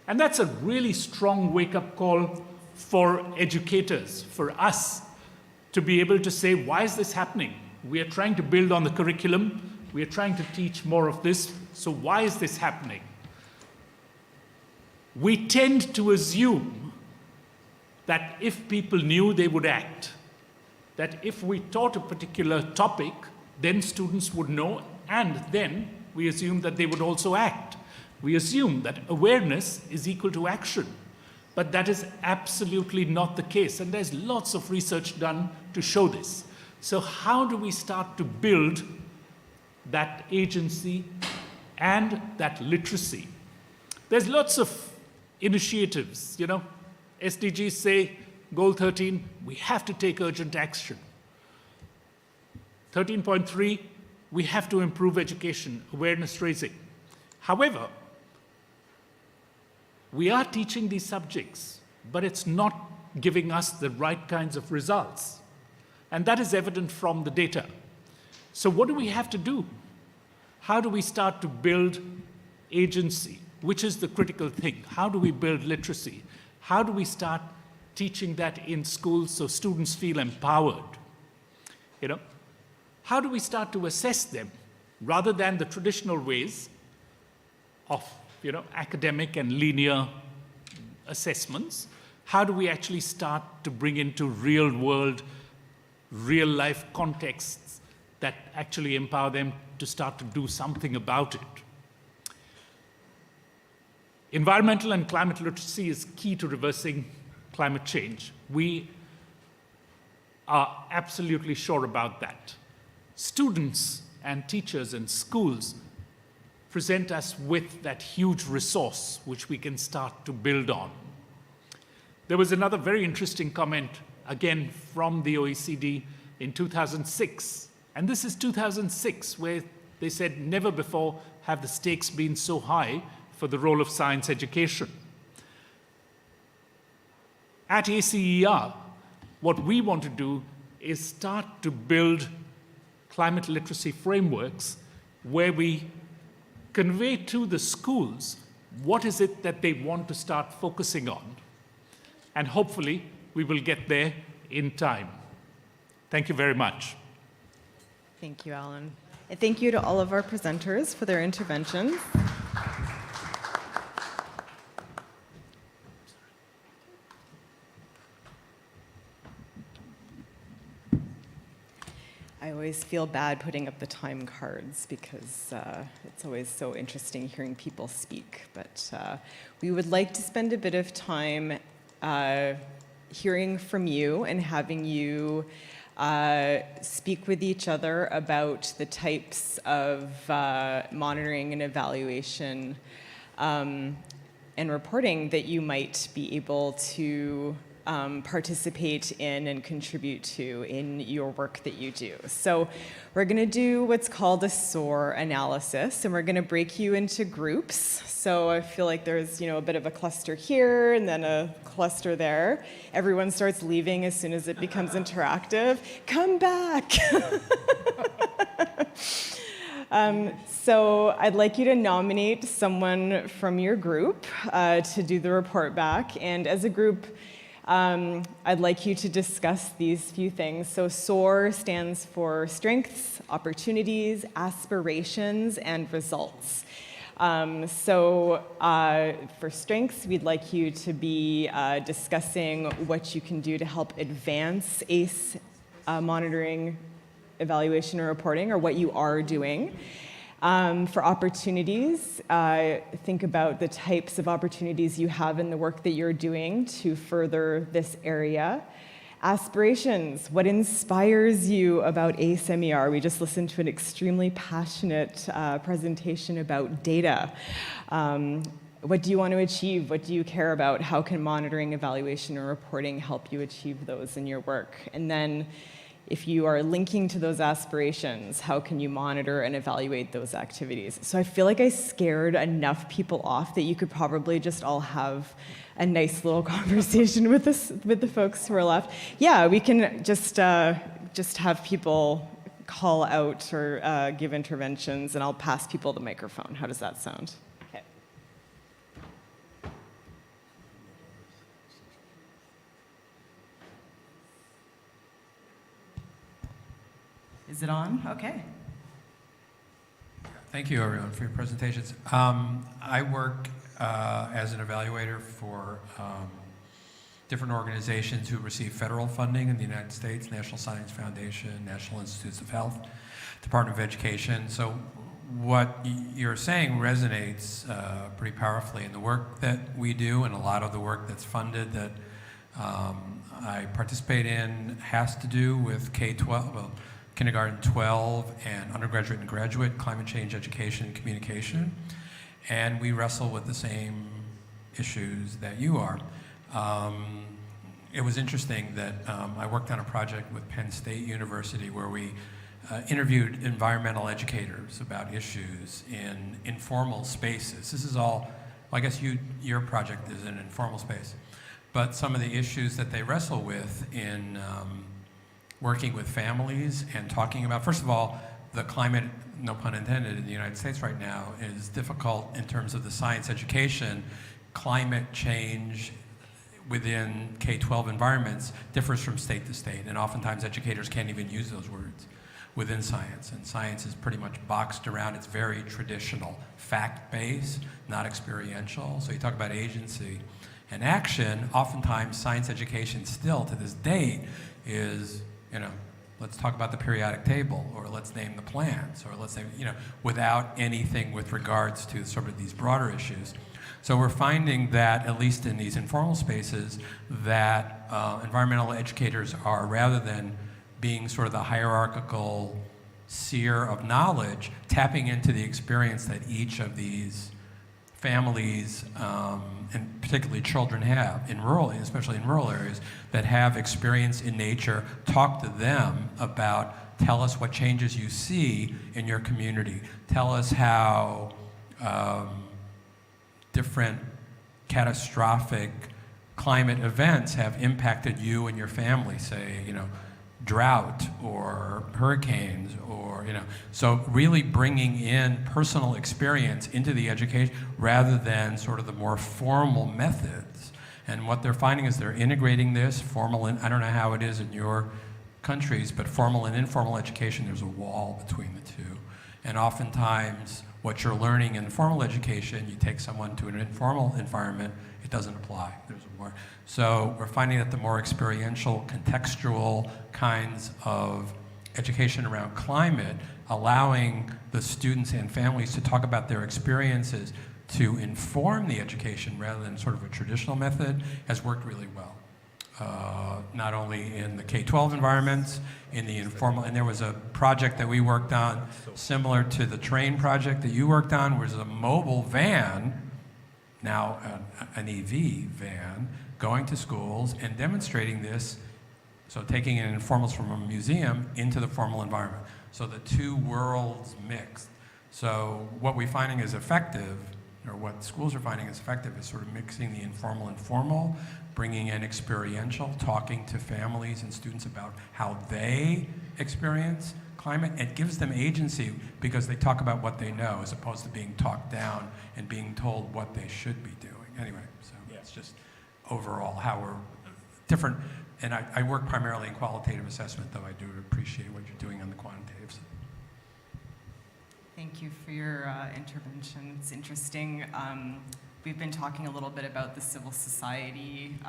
And that's a really strong wake-up call for educators, for us, to be able to say, why is this happening? We are trying to build on the curriculum. We are trying to teach more of this. So why is this happening? We tend to assume that if people knew, they would act. That if we taught a particular topic, then students would know, and then we assume that they would also act. We assume that awareness is equal to action. But that is absolutely not the case, and there's lots of research done to show this. So how do we start to build that agency and that literacy? There's lots of initiatives, you know. SDGs say, goal 13, we have to take urgent action. 13.3, we have to improve education, awareness raising. However, we are teaching these subjects, but it's not giving us the right kinds of results. And that is evident from the data. So what do we have to do? How do we start to build agency, which is the critical thing? How do we build literacy? How do we start teaching that in schools so students feel empowered? You know, how do we start to assess them rather than the traditional ways of, you know, academic and linear assessments? How do we actually start to bring into real world, real life contexts that actually empower them to start to do something about it? Environmental and climate literacy is key to reversing climate change. We are absolutely sure about that. Students and teachers and schools present us with that huge resource which we can start to build on. There was another very interesting comment, again from the OECD in 2006, and this is 2006, where they said never before have the stakes been so high for the role of science education. At ACER, what we want to do is start to build climate literacy frameworks where we convey to the schools what is it that they want to start focusing on. And hopefully, we will get there in time. Thank you very much. Thank you, Alan. And thank you to all of our presenters for their interventions. I always feel bad putting up the time cards because it's always so interesting hearing people speak. But we would like to spend a bit of time hearing from you and having you speak with each other about the types of monitoring and evaluation and reporting that you might be able to participate in and contribute to in your work that you do. So we're going to do what's called a SOAR analysis, and we're going to break you into groups. So I feel like there's, a bit of a cluster here and then a cluster there. Everyone starts leaving as soon as it becomes interactive. Come back. So I'd like you to nominate someone from your group to do the report back. And as a group, I'd like you to discuss these few things. So SOAR stands for strengths, opportunities, aspirations, and results. For strengths, we'd like you to be discussing what you can do to help advance ACE monitoring, evaluation, or reporting, or what you are doing. For opportunities, think about the types of opportunities you have in the work that you're doing to further this area. Aspirations, what inspires you about ACE MER? We just listened to an extremely passionate presentation about data. What do you want to achieve? What do you care about? How can monitoring, evaluation, or reporting help you achieve those in your work? And then if you are linking to those aspirations, how can you monitor and evaluate those activities? So I feel like I scared enough people off that you could probably just all have a nice little conversation with the folks who are left. Yeah, we can just have people call out or give interventions, and I'll pass people the microphone. How does that sound? Okay. Is it on? Okay. Thank you, everyone, for your presentations. I work as an evaluator for different organizations who receive federal funding in the United States, National Science Foundation, National Institutes of Health, Department of Education. So what you're saying resonates pretty powerfully in the work that we do, and a lot of the work that's funded that I participate in has to do with K-12, kindergarten 12 and undergraduate and graduate climate change education and communication. And we wrestle with the same issues that you are. It was interesting that I worked on a project with Penn State University where we interviewed environmental educators about issues in informal spaces. This is all, well, I guess your project is an informal space, but some of the issues that they wrestle with in working with families and talking about, first of all, the climate, no pun intended, in the United States right now is difficult in terms of the science education. Climate change within K-12 environments differs from state to state, and oftentimes educators can't even use those words within science, and science is pretty much boxed around. It's very traditional, fact-based, not experiential. So you talk about agency and action. Oftentimes science education still to this date is, let's talk about the periodic table, or let's name the plants, or let's name, without anything with regards to sort of these broader issues. So we're finding that, at least in these informal spaces, that environmental educators are, rather than being sort of the hierarchical seer of knowledge, tapping into the experience that each of these families, and particularly children have in rural, especially in rural areas, that have experience in nature. Talk to them about, tell us what changes you see in your community. Tell us how different catastrophic climate events have impacted you and your family, say, drought or hurricanes, or, so really bringing in personal experience into the education rather than sort of the more formal methods. And what they're finding is they're integrating this formal, and I don't know how it is in your countries, but formal and informal education, there's a wall between the two. And oftentimes what you're learning in formal education, you take someone to an informal environment, it doesn't apply. There's more. So we're finding that the more experiential, contextual kinds of education around climate, allowing the students and families to talk about their experiences to inform the education rather than sort of a traditional method, has worked really well. Not only in the K-12 environments, in the informal, and there was a project that we worked on similar to the train project that you worked on, was a mobile van, now an EV van going to schools and demonstrating this, so taking an informals from a museum into the formal environment. So the two worlds mixed. So what we're finding is effective, or what schools are finding is effective, is sort of mixing the informal and formal, bringing in experiential, talking to families and students about how they experience climate. It gives them agency because they talk about what they know as opposed to being talked down and being told what they should be doing. Anyway, so it's just overall how we're different. And I work primarily in qualitative assessment, though I do appreciate what you're doing on the quantitative side. Thank you for your intervention. It's interesting. We've been talking a little bit about the civil society.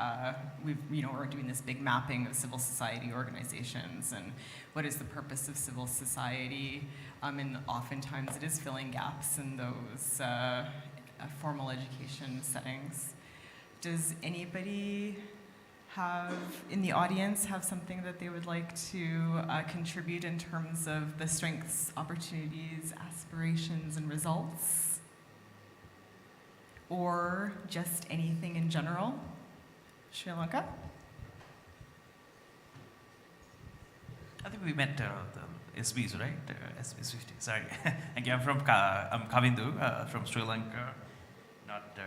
We're doing this big mapping of civil society organizations and what is the purpose of civil society. And oftentimes it is filling gaps in those formal education settings. Does anybody in the audience have something that they would like to contribute in terms of the strengths, opportunities, aspirations, and results? Or just anything in general? Sri Lanka? I think we met the SBs, right? SBs 50. Sorry. Again, I'm Kavindu from Sri Lanka. Not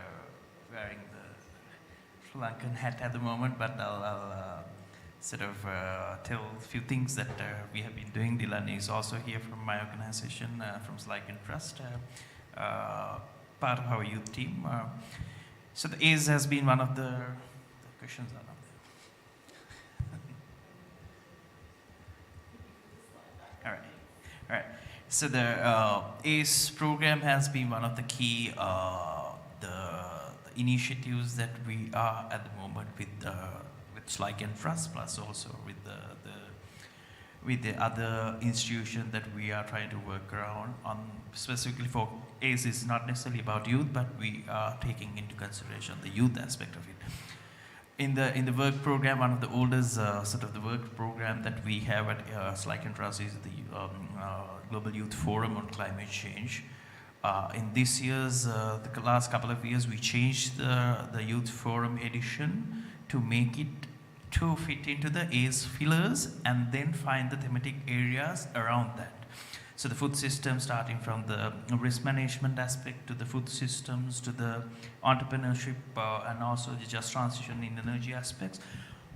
wearing the Sri Lankan hat at the moment, but I'll sort of tell a few things that we have been doing. Ianna is also here from my organization, from Slyken Trust, part of our youth team. So the ACE has been one of the questions are up there. All right. So the ACE program has been one of the key the initiatives that we are at the moment with Slyken Trust, plus also with the other institution that we are trying to work around on. Specifically for ACE, is not necessarily about youth, but we are taking into consideration the youth aspect of it. In the work program, one of the oldest sort of the work program that we have at Slyken Trust is the Global Youth Forum on Climate Change. In this year's, the last couple of years, we changed the Youth Forum edition to make it to fit into the ACE pillars and then find the thematic areas around that. So the food system, starting from the risk management aspect to the food systems to the entrepreneurship and also the just transition in energy aspects.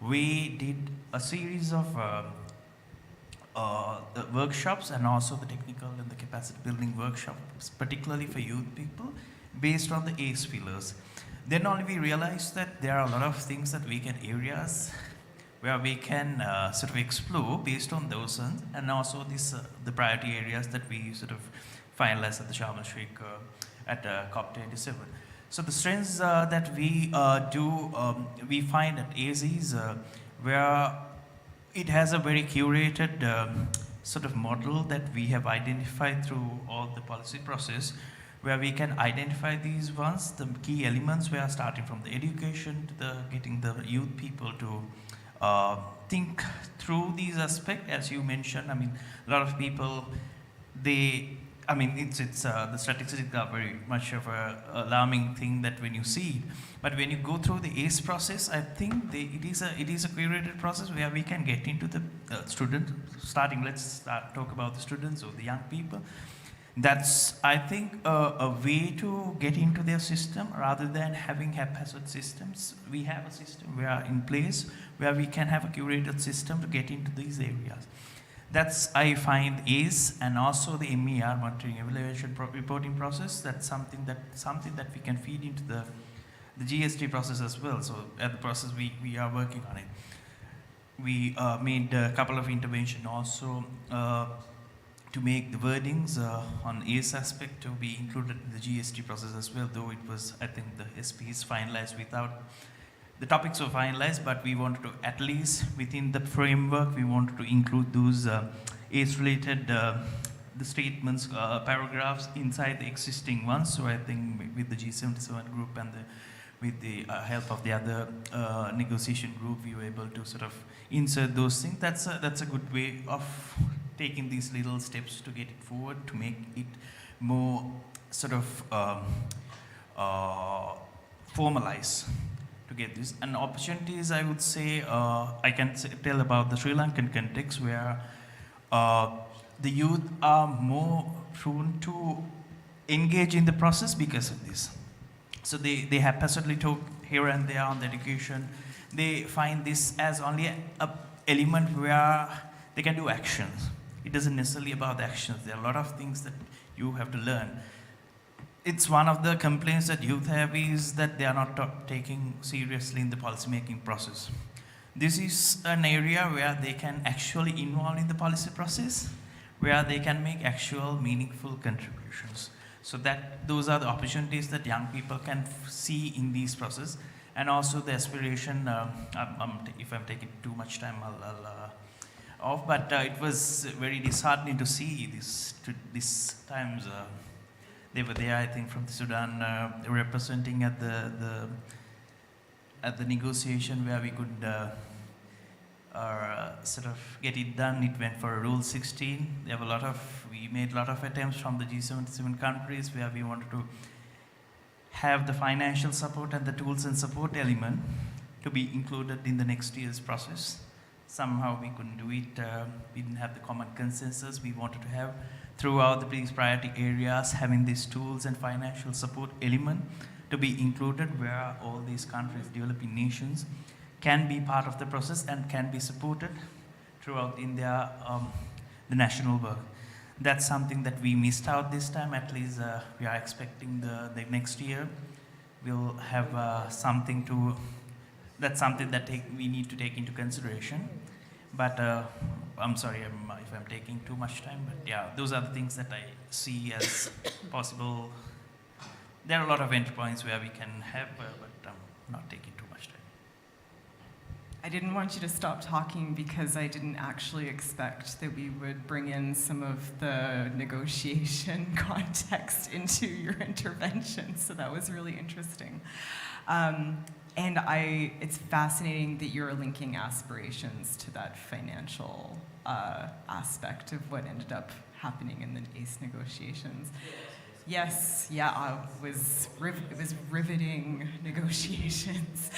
We did a series of the workshops and also the technical and the capacity building workshops, particularly for youth people, based on the ACE pillars. Then only we realized that there are a lot of things that we can, areas where we can sort of explore based on those ones, and also this, the priority areas that we sort of finalized at the Sharm el Sheikh at COP27. So the strengths that we we find at ACE is where it has a very curated sort of model that we have identified through all the policy process, where we can identify these ones, the key elements. We are starting from the education to the getting the youth people to think through these aspects. As you mentioned, I mean, a lot of people, the statistics are very much of a alarming thing that when you see it. But when you go through the ACE process, I think it is a curated process where we can get into the student. Let's talk about the students or the young people. That's, I think, a way to get into their system rather than having haphazard systems. We have a system in place where we can have a curated system to get into these areas. That's, I find, ACE and also the MER, monitoring evaluation reporting process. That's something that we can feed into the GST process as well. So at the process we are working on it. We made a couple of interventions also to make the wordings on ACE aspect to be included in the GST process as well, though it was, I think, the SP is finalized without, the topics were finalized, but we wanted to, at least within the framework, we wanted to include those ACE-related the statements, paragraphs inside the existing ones. So I think with the G77 group and with the help of the other negotiation group, we were able to sort of insert those things. That's a good way of taking these little steps to get it forward, to make it more sort of formalize to get this. And opportunities, I would say, I can tell about the Sri Lankan context where the youth are more prone to engage in the process because of this. So they haphazardly talk here and there on the education. They find this as only a element where they can do actions. It doesn't necessarily about the actions. There are a lot of things that you have to learn. It's one of the complaints that youth have is that they are not taking seriously in the policy-making process. This is an area where they can actually involve in the policy process, where they can make actual meaningful contributions. So those are the opportunities that young people can see in these processes. And also the aspiration, if I'm taking too much time, I'll off, but it was very disheartening to see these times. They were there, I think, from the Sudan, representing at the negotiation where we could sort of get it done. It went for Rule 16. We made a lot of attempts from the G77 countries where we wanted to have the financial support and the tools and support element to be included in the next year's process. Somehow we couldn't do it. We didn't have the common consensus we wanted to have throughout the these priority areas, having these tools and financial support element to be included where all these countries, developing nations, can be part of the process and can be supported throughout in their the national work. That's something that we missed out this time. At least we are expecting the next year we'll have something to. That's something that we need to take into consideration. But I'm sorry if I'm taking too much time. But yeah, those are the things that I see as possible. There are a lot of endpoints where we can have, but I'm not taking too much time. I didn't want you to stop talking because I didn't actually expect that we would bring in some of the negotiation context into your intervention. So that was really interesting. And it's fascinating that you're linking aspirations to that financial aspect of what ended up happening in the ACE negotiations. Yes, yeah, it was riveting negotiations.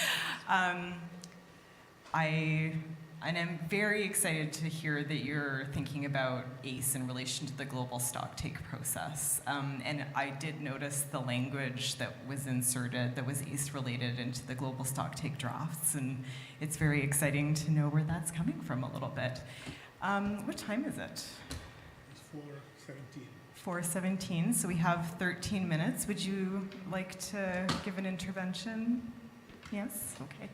And I'm very excited to hear that you're thinking about ACE in relation to the global stocktake process. And I did notice the language that was inserted that was ACE related into the global stocktake drafts. And it's very exciting to know where that's coming from a little bit. What time is it? It's 4:17. 4:17, so we have 13 minutes. Would you like to give an intervention? Yes, okay.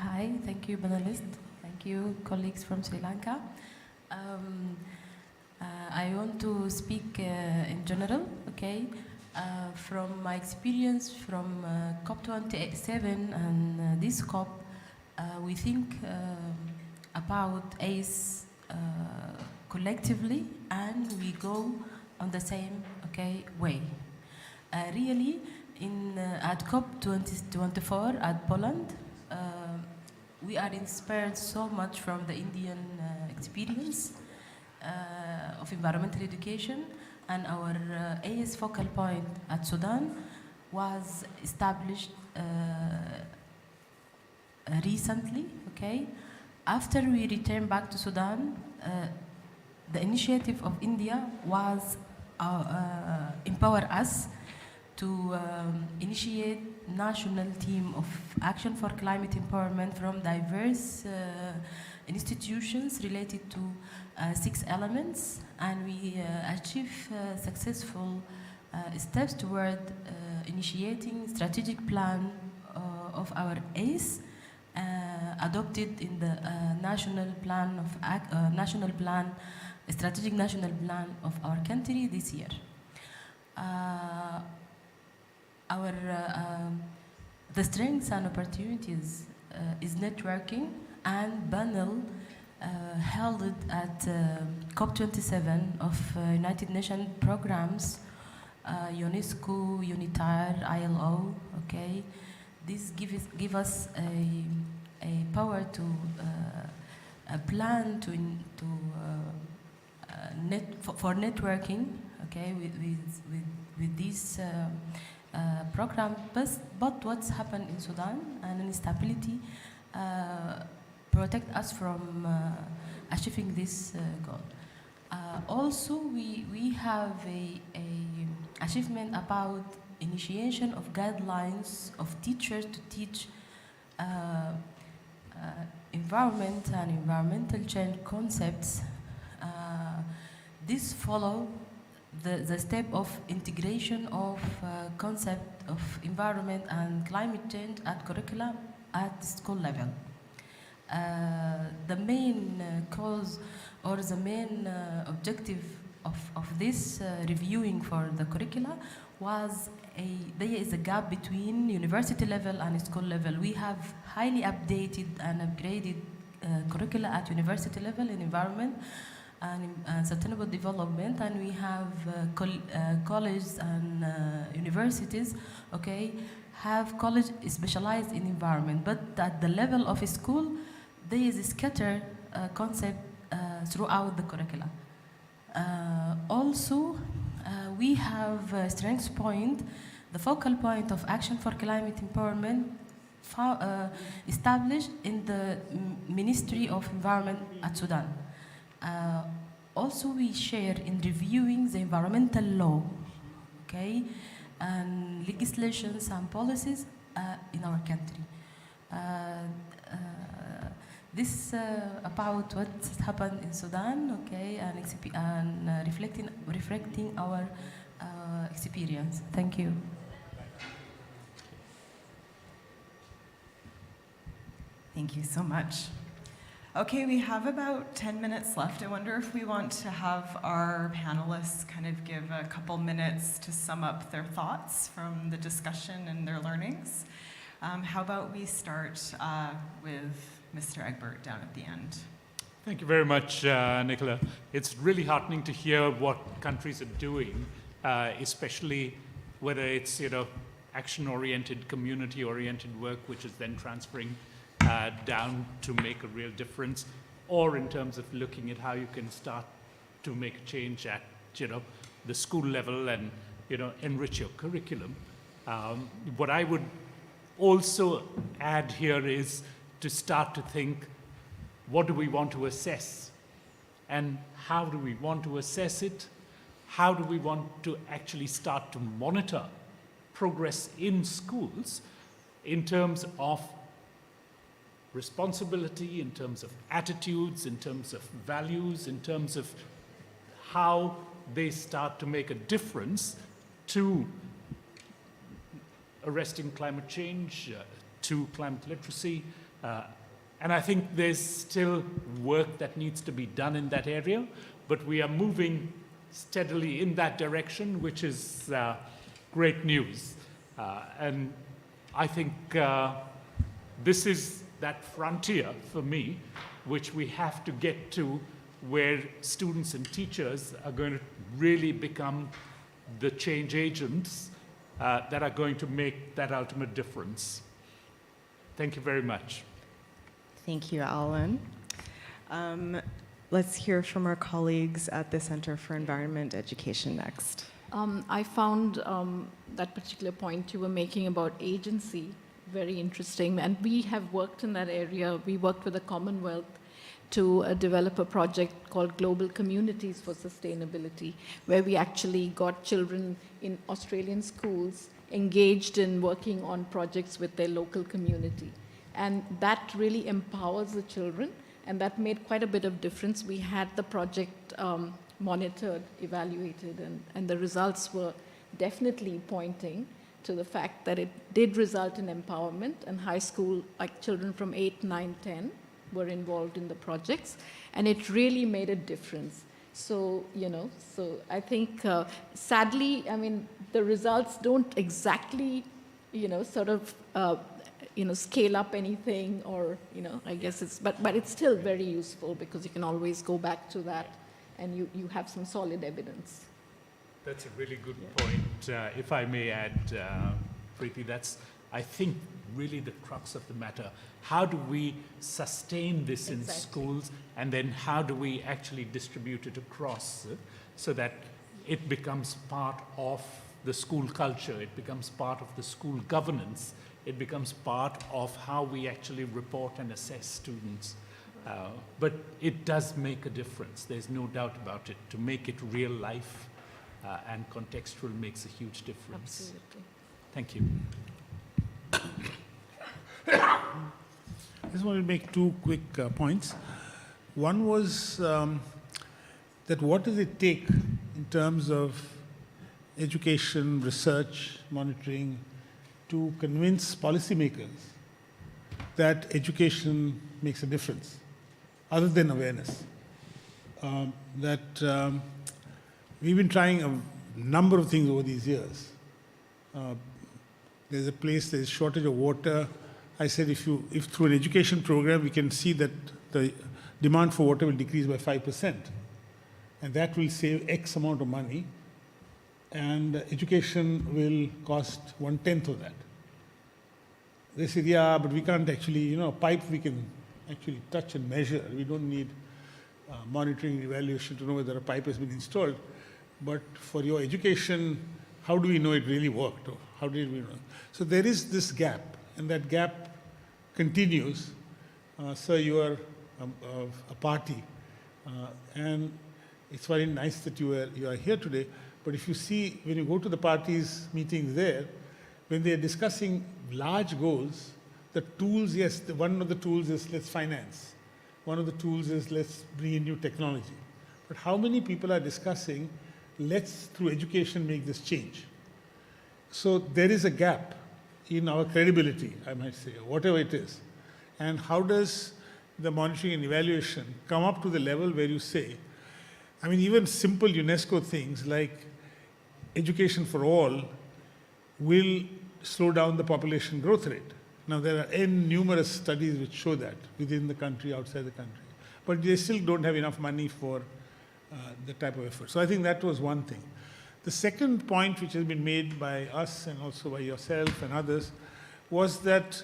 Hi, thank you, panelists. Thank you, colleagues from Sri Lanka. I want to speak in general, okay? From my experience from COP27 and this COP, we think about ACE collectively, and we go on the same way. Really, at COP24 at Poland, we are inspired so much from the Indian experience of environmental education, and our ACE focal point at Sudan was established recently, okay? After we returned back to Sudan, the initiative of India was empower us to initiate national team of action for climate empowerment from diverse institutions related to 6 elements, and we achieved successful steps toward initiating strategic plan of our ACE adopted in the strategic national plan of our country this year. The strengths and opportunities is networking, and panel held at COP27 of United Nations programs, UNESCO, UNITAR, ILO, okay? This give us a power to a plan for networking, okay, with these program. But what's happened in Sudan and instability protect us from achieving this goal. Also, we have a achievement about initiation of guidelines of teachers to teach environment and environmental change concepts. This follow the step of integration of concept of environment and climate change at curriculum at school level. The main cause or the main objective of this reviewing for the curricula was there is a gap between university level and school level. We have highly updated and upgraded curricula at university level in environment and sustainable development, and we have colleges and universities, okay, have college specialized in environment, but at the level of a school, there is a scattered concept throughout the curricula. Also, we have a strength point, the focal point of action for climate empowerment established in the Ministry of Environment at Sudan. Also, we share in reviewing the environmental law, okay, and legislations and policies in our country. This about what's happened in Sudan, okay, and reflecting our experience. Thank you. Thank you so much. Okay, we have about 10 minutes left. I wonder if we want to have our panelists kind of give a couple minutes to sum up their thoughts from the discussion and their learnings. How about we start with Mr. Egbert down at the end. Thank you very much, Nicola. It's really heartening to hear what countries are doing, especially whether it's, action-oriented, community-oriented work, which is then transferring down to make a real difference, or in terms of looking at how you can start to make a change at, the school level and, enrich your curriculum. What I would also add here is to start to think, what do we want to assess? And how do we want to assess it? How do we want to actually start to monitor progress in schools in terms of responsibility, in terms of attitudes, in terms of values, in terms of how they start to make a difference to arresting climate change, to climate literacy. And I think there's still work that needs to be done in that area, but we are moving steadily in that direction, which is great news. And I think this is that frontier for me, which we have to get to, where students and teachers are going to really become the change agents that are going to make that ultimate difference. Thank you very much. Thank you, Alan. Let's hear from our colleagues at the Center for Environment Education next. I found that particular point you were making about agency very interesting, and we have worked in that area. We worked with the Commonwealth to develop a project called Global Communities for Sustainability, where we actually got children in Australian schools engaged in working on projects with their local community. And that really empowers the children, and that made quite a bit of difference. We had the project monitored, evaluated, and the results were definitely pointing to the fact that it did result in empowerment, and high school, like children from 8, 9, 10, were involved in the projects, and it really made a difference. So, so I think, sadly, I mean, the results don't exactly, sort of, scale up anything, or, I guess it's, but it's still very useful because you can always go back to that and you have some solid evidence. That's a really good point. If I may add, Preeti, that's, I think, really the crux of the matter. How do we sustain this in schools, and then how do we actually distribute it across so that it becomes part of the school culture, it becomes part of the school governance, it becomes part of how we actually report and assess students. But it does make a difference, there's no doubt about it. To make it real life and contextual makes a huge difference. Absolutely. Thank you. I just wanted to make two quick points. One was that what does it take in terms of education, research, monitoring, to convince policymakers that education makes a difference, other than awareness? We've been trying a number of things over these years. There's a place, there's shortage of water. I said if through an education program we can see that the demand for water will decrease by 5%, and that will save X amount of money, and education will cost 1/10 of that. They said, yeah, but we can't actually, a pipe we can actually touch and measure. We don't need monitoring and evaluation to know whether a pipe has been installed. But for your education, how do we know it really worked? Or how did we know? So there is this gap, and that gap continues. Sir, you are a party, and it's very nice that you are here today. But if you see, when you go to the parties meetings there, when they are discussing large goals, the tools, yes, one of the tools is let's finance. One of the tools is let's bring in new technology. But how many people are discussing, let's, through education, make this change? So there is a gap in our credibility, I might say, or whatever it is. And how does the monitoring and evaluation come up to the level where you say, I mean, even simple UNESCO things like education for all will slow down the population growth rate. Now, there are numerous studies which show that within the country, outside the country. But they still don't have enough money for the type of effort. So I think that was one thing. The second point, which has been made by us and also by yourself and others, was that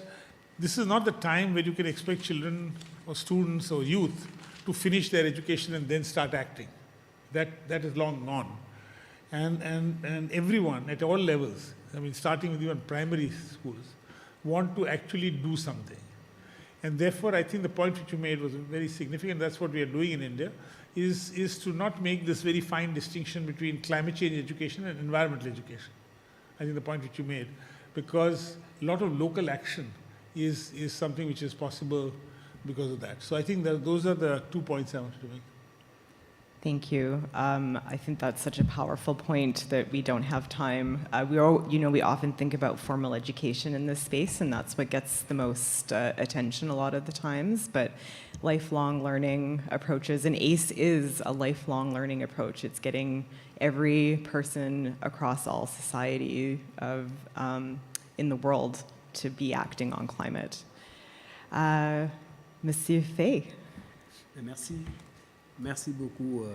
this is not the time where you can expect children or students or youth to finish their education and then start acting. That is long gone. And everyone at all levels, I mean, starting with even primary schools, want to actually do something. And therefore, I think the point which you made was very significant. That's what we are doing in India, is to not make this very fine distinction between climate change education and environmental education. I think the point which you made, because a lot of local action is something which is possible because of that. So I think that those are the 2 points I wanted to make. Thank you. I think that's such a powerful point that we don't have time. We often think about formal education in this space, and that's what gets the most attention a lot of the times. But lifelong learning approaches, and ACE is a lifelong learning approach. It's getting every person across all society in the world to be acting on climate. Monsieur Fay. Merci. Merci beaucoup.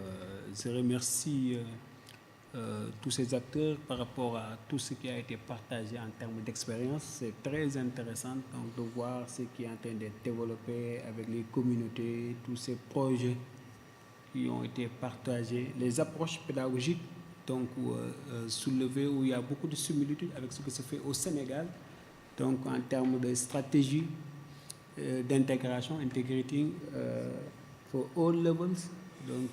Je remercie tous ces acteurs par rapport à tout ce qui a été partagé en termes d'expérience. C'est très intéressant donc, de voir ce qui est en train d'être développé avec les communautés, tous ces projets qui ont été partagés, les approches pédagogiques donc, soulevées où il y a beaucoup de similitudes avec ce qui se fait au Sénégal, donc en termes de stratégie d'intégration, integrating for all levels, donc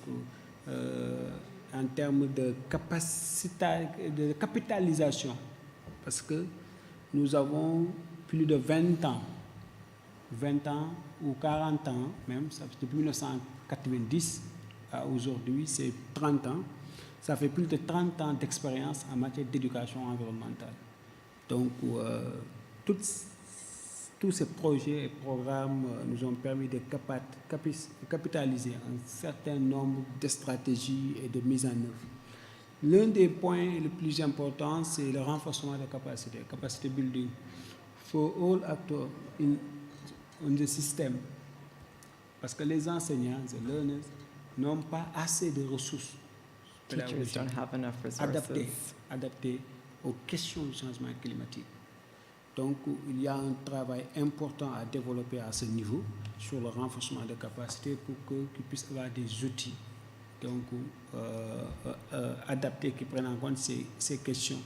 en termes de capitalisation, parce que nous avons plus de 20 ans ou 40 ans même, ça fait depuis 1990 à aujourd'hui, c'est 30 ans, ça fait plus de 30 ans d'expérience en matière d'éducation environnementale. Donc, tous ces projets et programmes nous ont permis de capitaliser un certain nombre de stratégies et de mises en œuvre. L'un des points les plus importants, c'est le renforcement des capacités, capacity building for all actors in the system. Parce que les enseignants, les learners, n'ont pas assez de ressources pédagogiques adaptées aux questions du changement climatique. Donc, il y a un travail important à développer à ce niveau sur le renforcement des capacités pour qu'ils puissent avoir des outils donc, adaptés qui prennent en compte ces questions.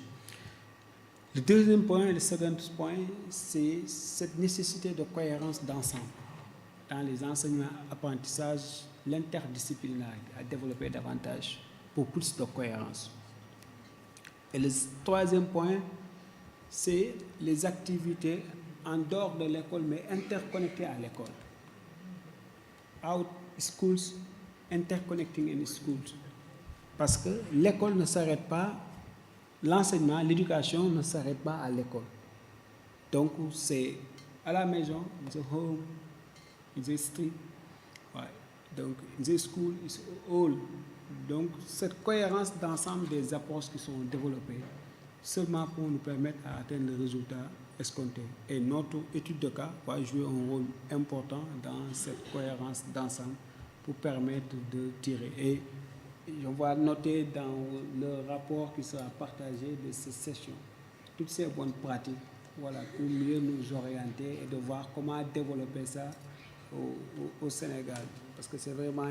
Le deuxième point, le second point, c'est cette nécessité de cohérence d'ensemble dans les enseignements, apprentissages, l'interdisciplinarité à développer davantage pour plus de cohérence. Et le troisième point, c'est les activités en dehors de l'école, mais interconnectées à l'école. Out schools, interconnecting in schools. Parce que l'école ne s'arrête pas, l'enseignement, l'éducation ne s'arrête pas à l'école. Donc, c'est à la maison, in the home, in the street. Ouais. Donc, in the school, it's all. Donc, cette cohérence d'ensemble des approches qui sont développées, seulement pour nous permettre d'atteindre le résultat escompté. Et notre étude de cas va jouer un rôle important dans cette cohérence d'ensemble pour permettre de tirer. Et on va noter dans le rapport qui sera partagé de ces sessions toutes ces bonnes pratiques, voilà, pour mieux nous orienter et de voir comment développer ça au Sénégal. Parce que c'est vraiment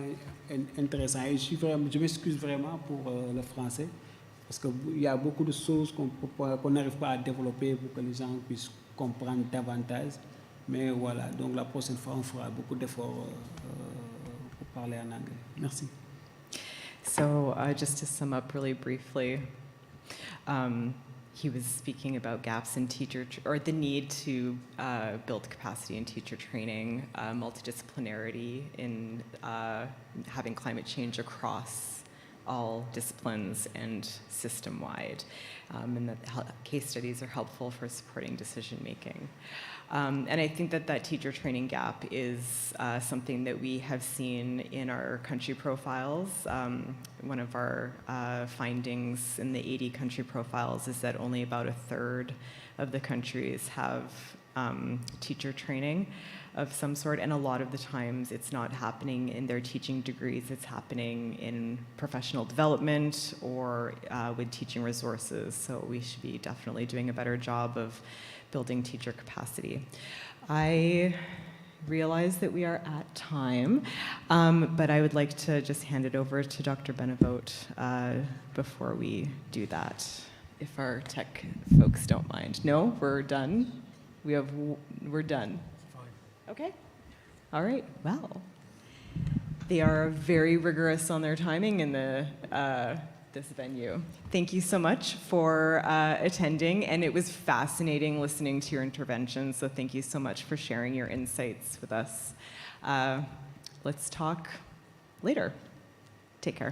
intéressant. Et je m'excuse vraiment pour le français, parce qu'il y a beaucoup de choses qu'on n'arrive pas à développer pour que les gens puissent comprendre davantage. Mais voilà, donc la prochaine fois, on fera beaucoup d'efforts pour parler en anglais. Merci. So just to sum up really briefly, he was speaking about gaps in or the need to build capacity in teacher training, multidisciplinarity in having climate change across all disciplines and system-wide, and that case studies are helpful for supporting decision-making. And I think that teacher training gap is something that we have seen in our country profiles. One of our findings in the 80 country profiles is that only about a third of the countries have teacher training of some sort, and a lot of the times it's not happening in their teaching degrees, it's happening in professional development or with teaching resources. So we should be definitely doing a better job of building teacher capacity. I realize that we are at time, but I would like to just hand it over to Dr. Benevote before we do that, if our tech folks don't mind. No, we're done. We're done. Okay. All right. Well, they are very rigorous on their timing in this venue. Thank you so much for attending, and it was fascinating listening to your interventions, so thank you so much for sharing your insights with us. Let's talk later. Take care.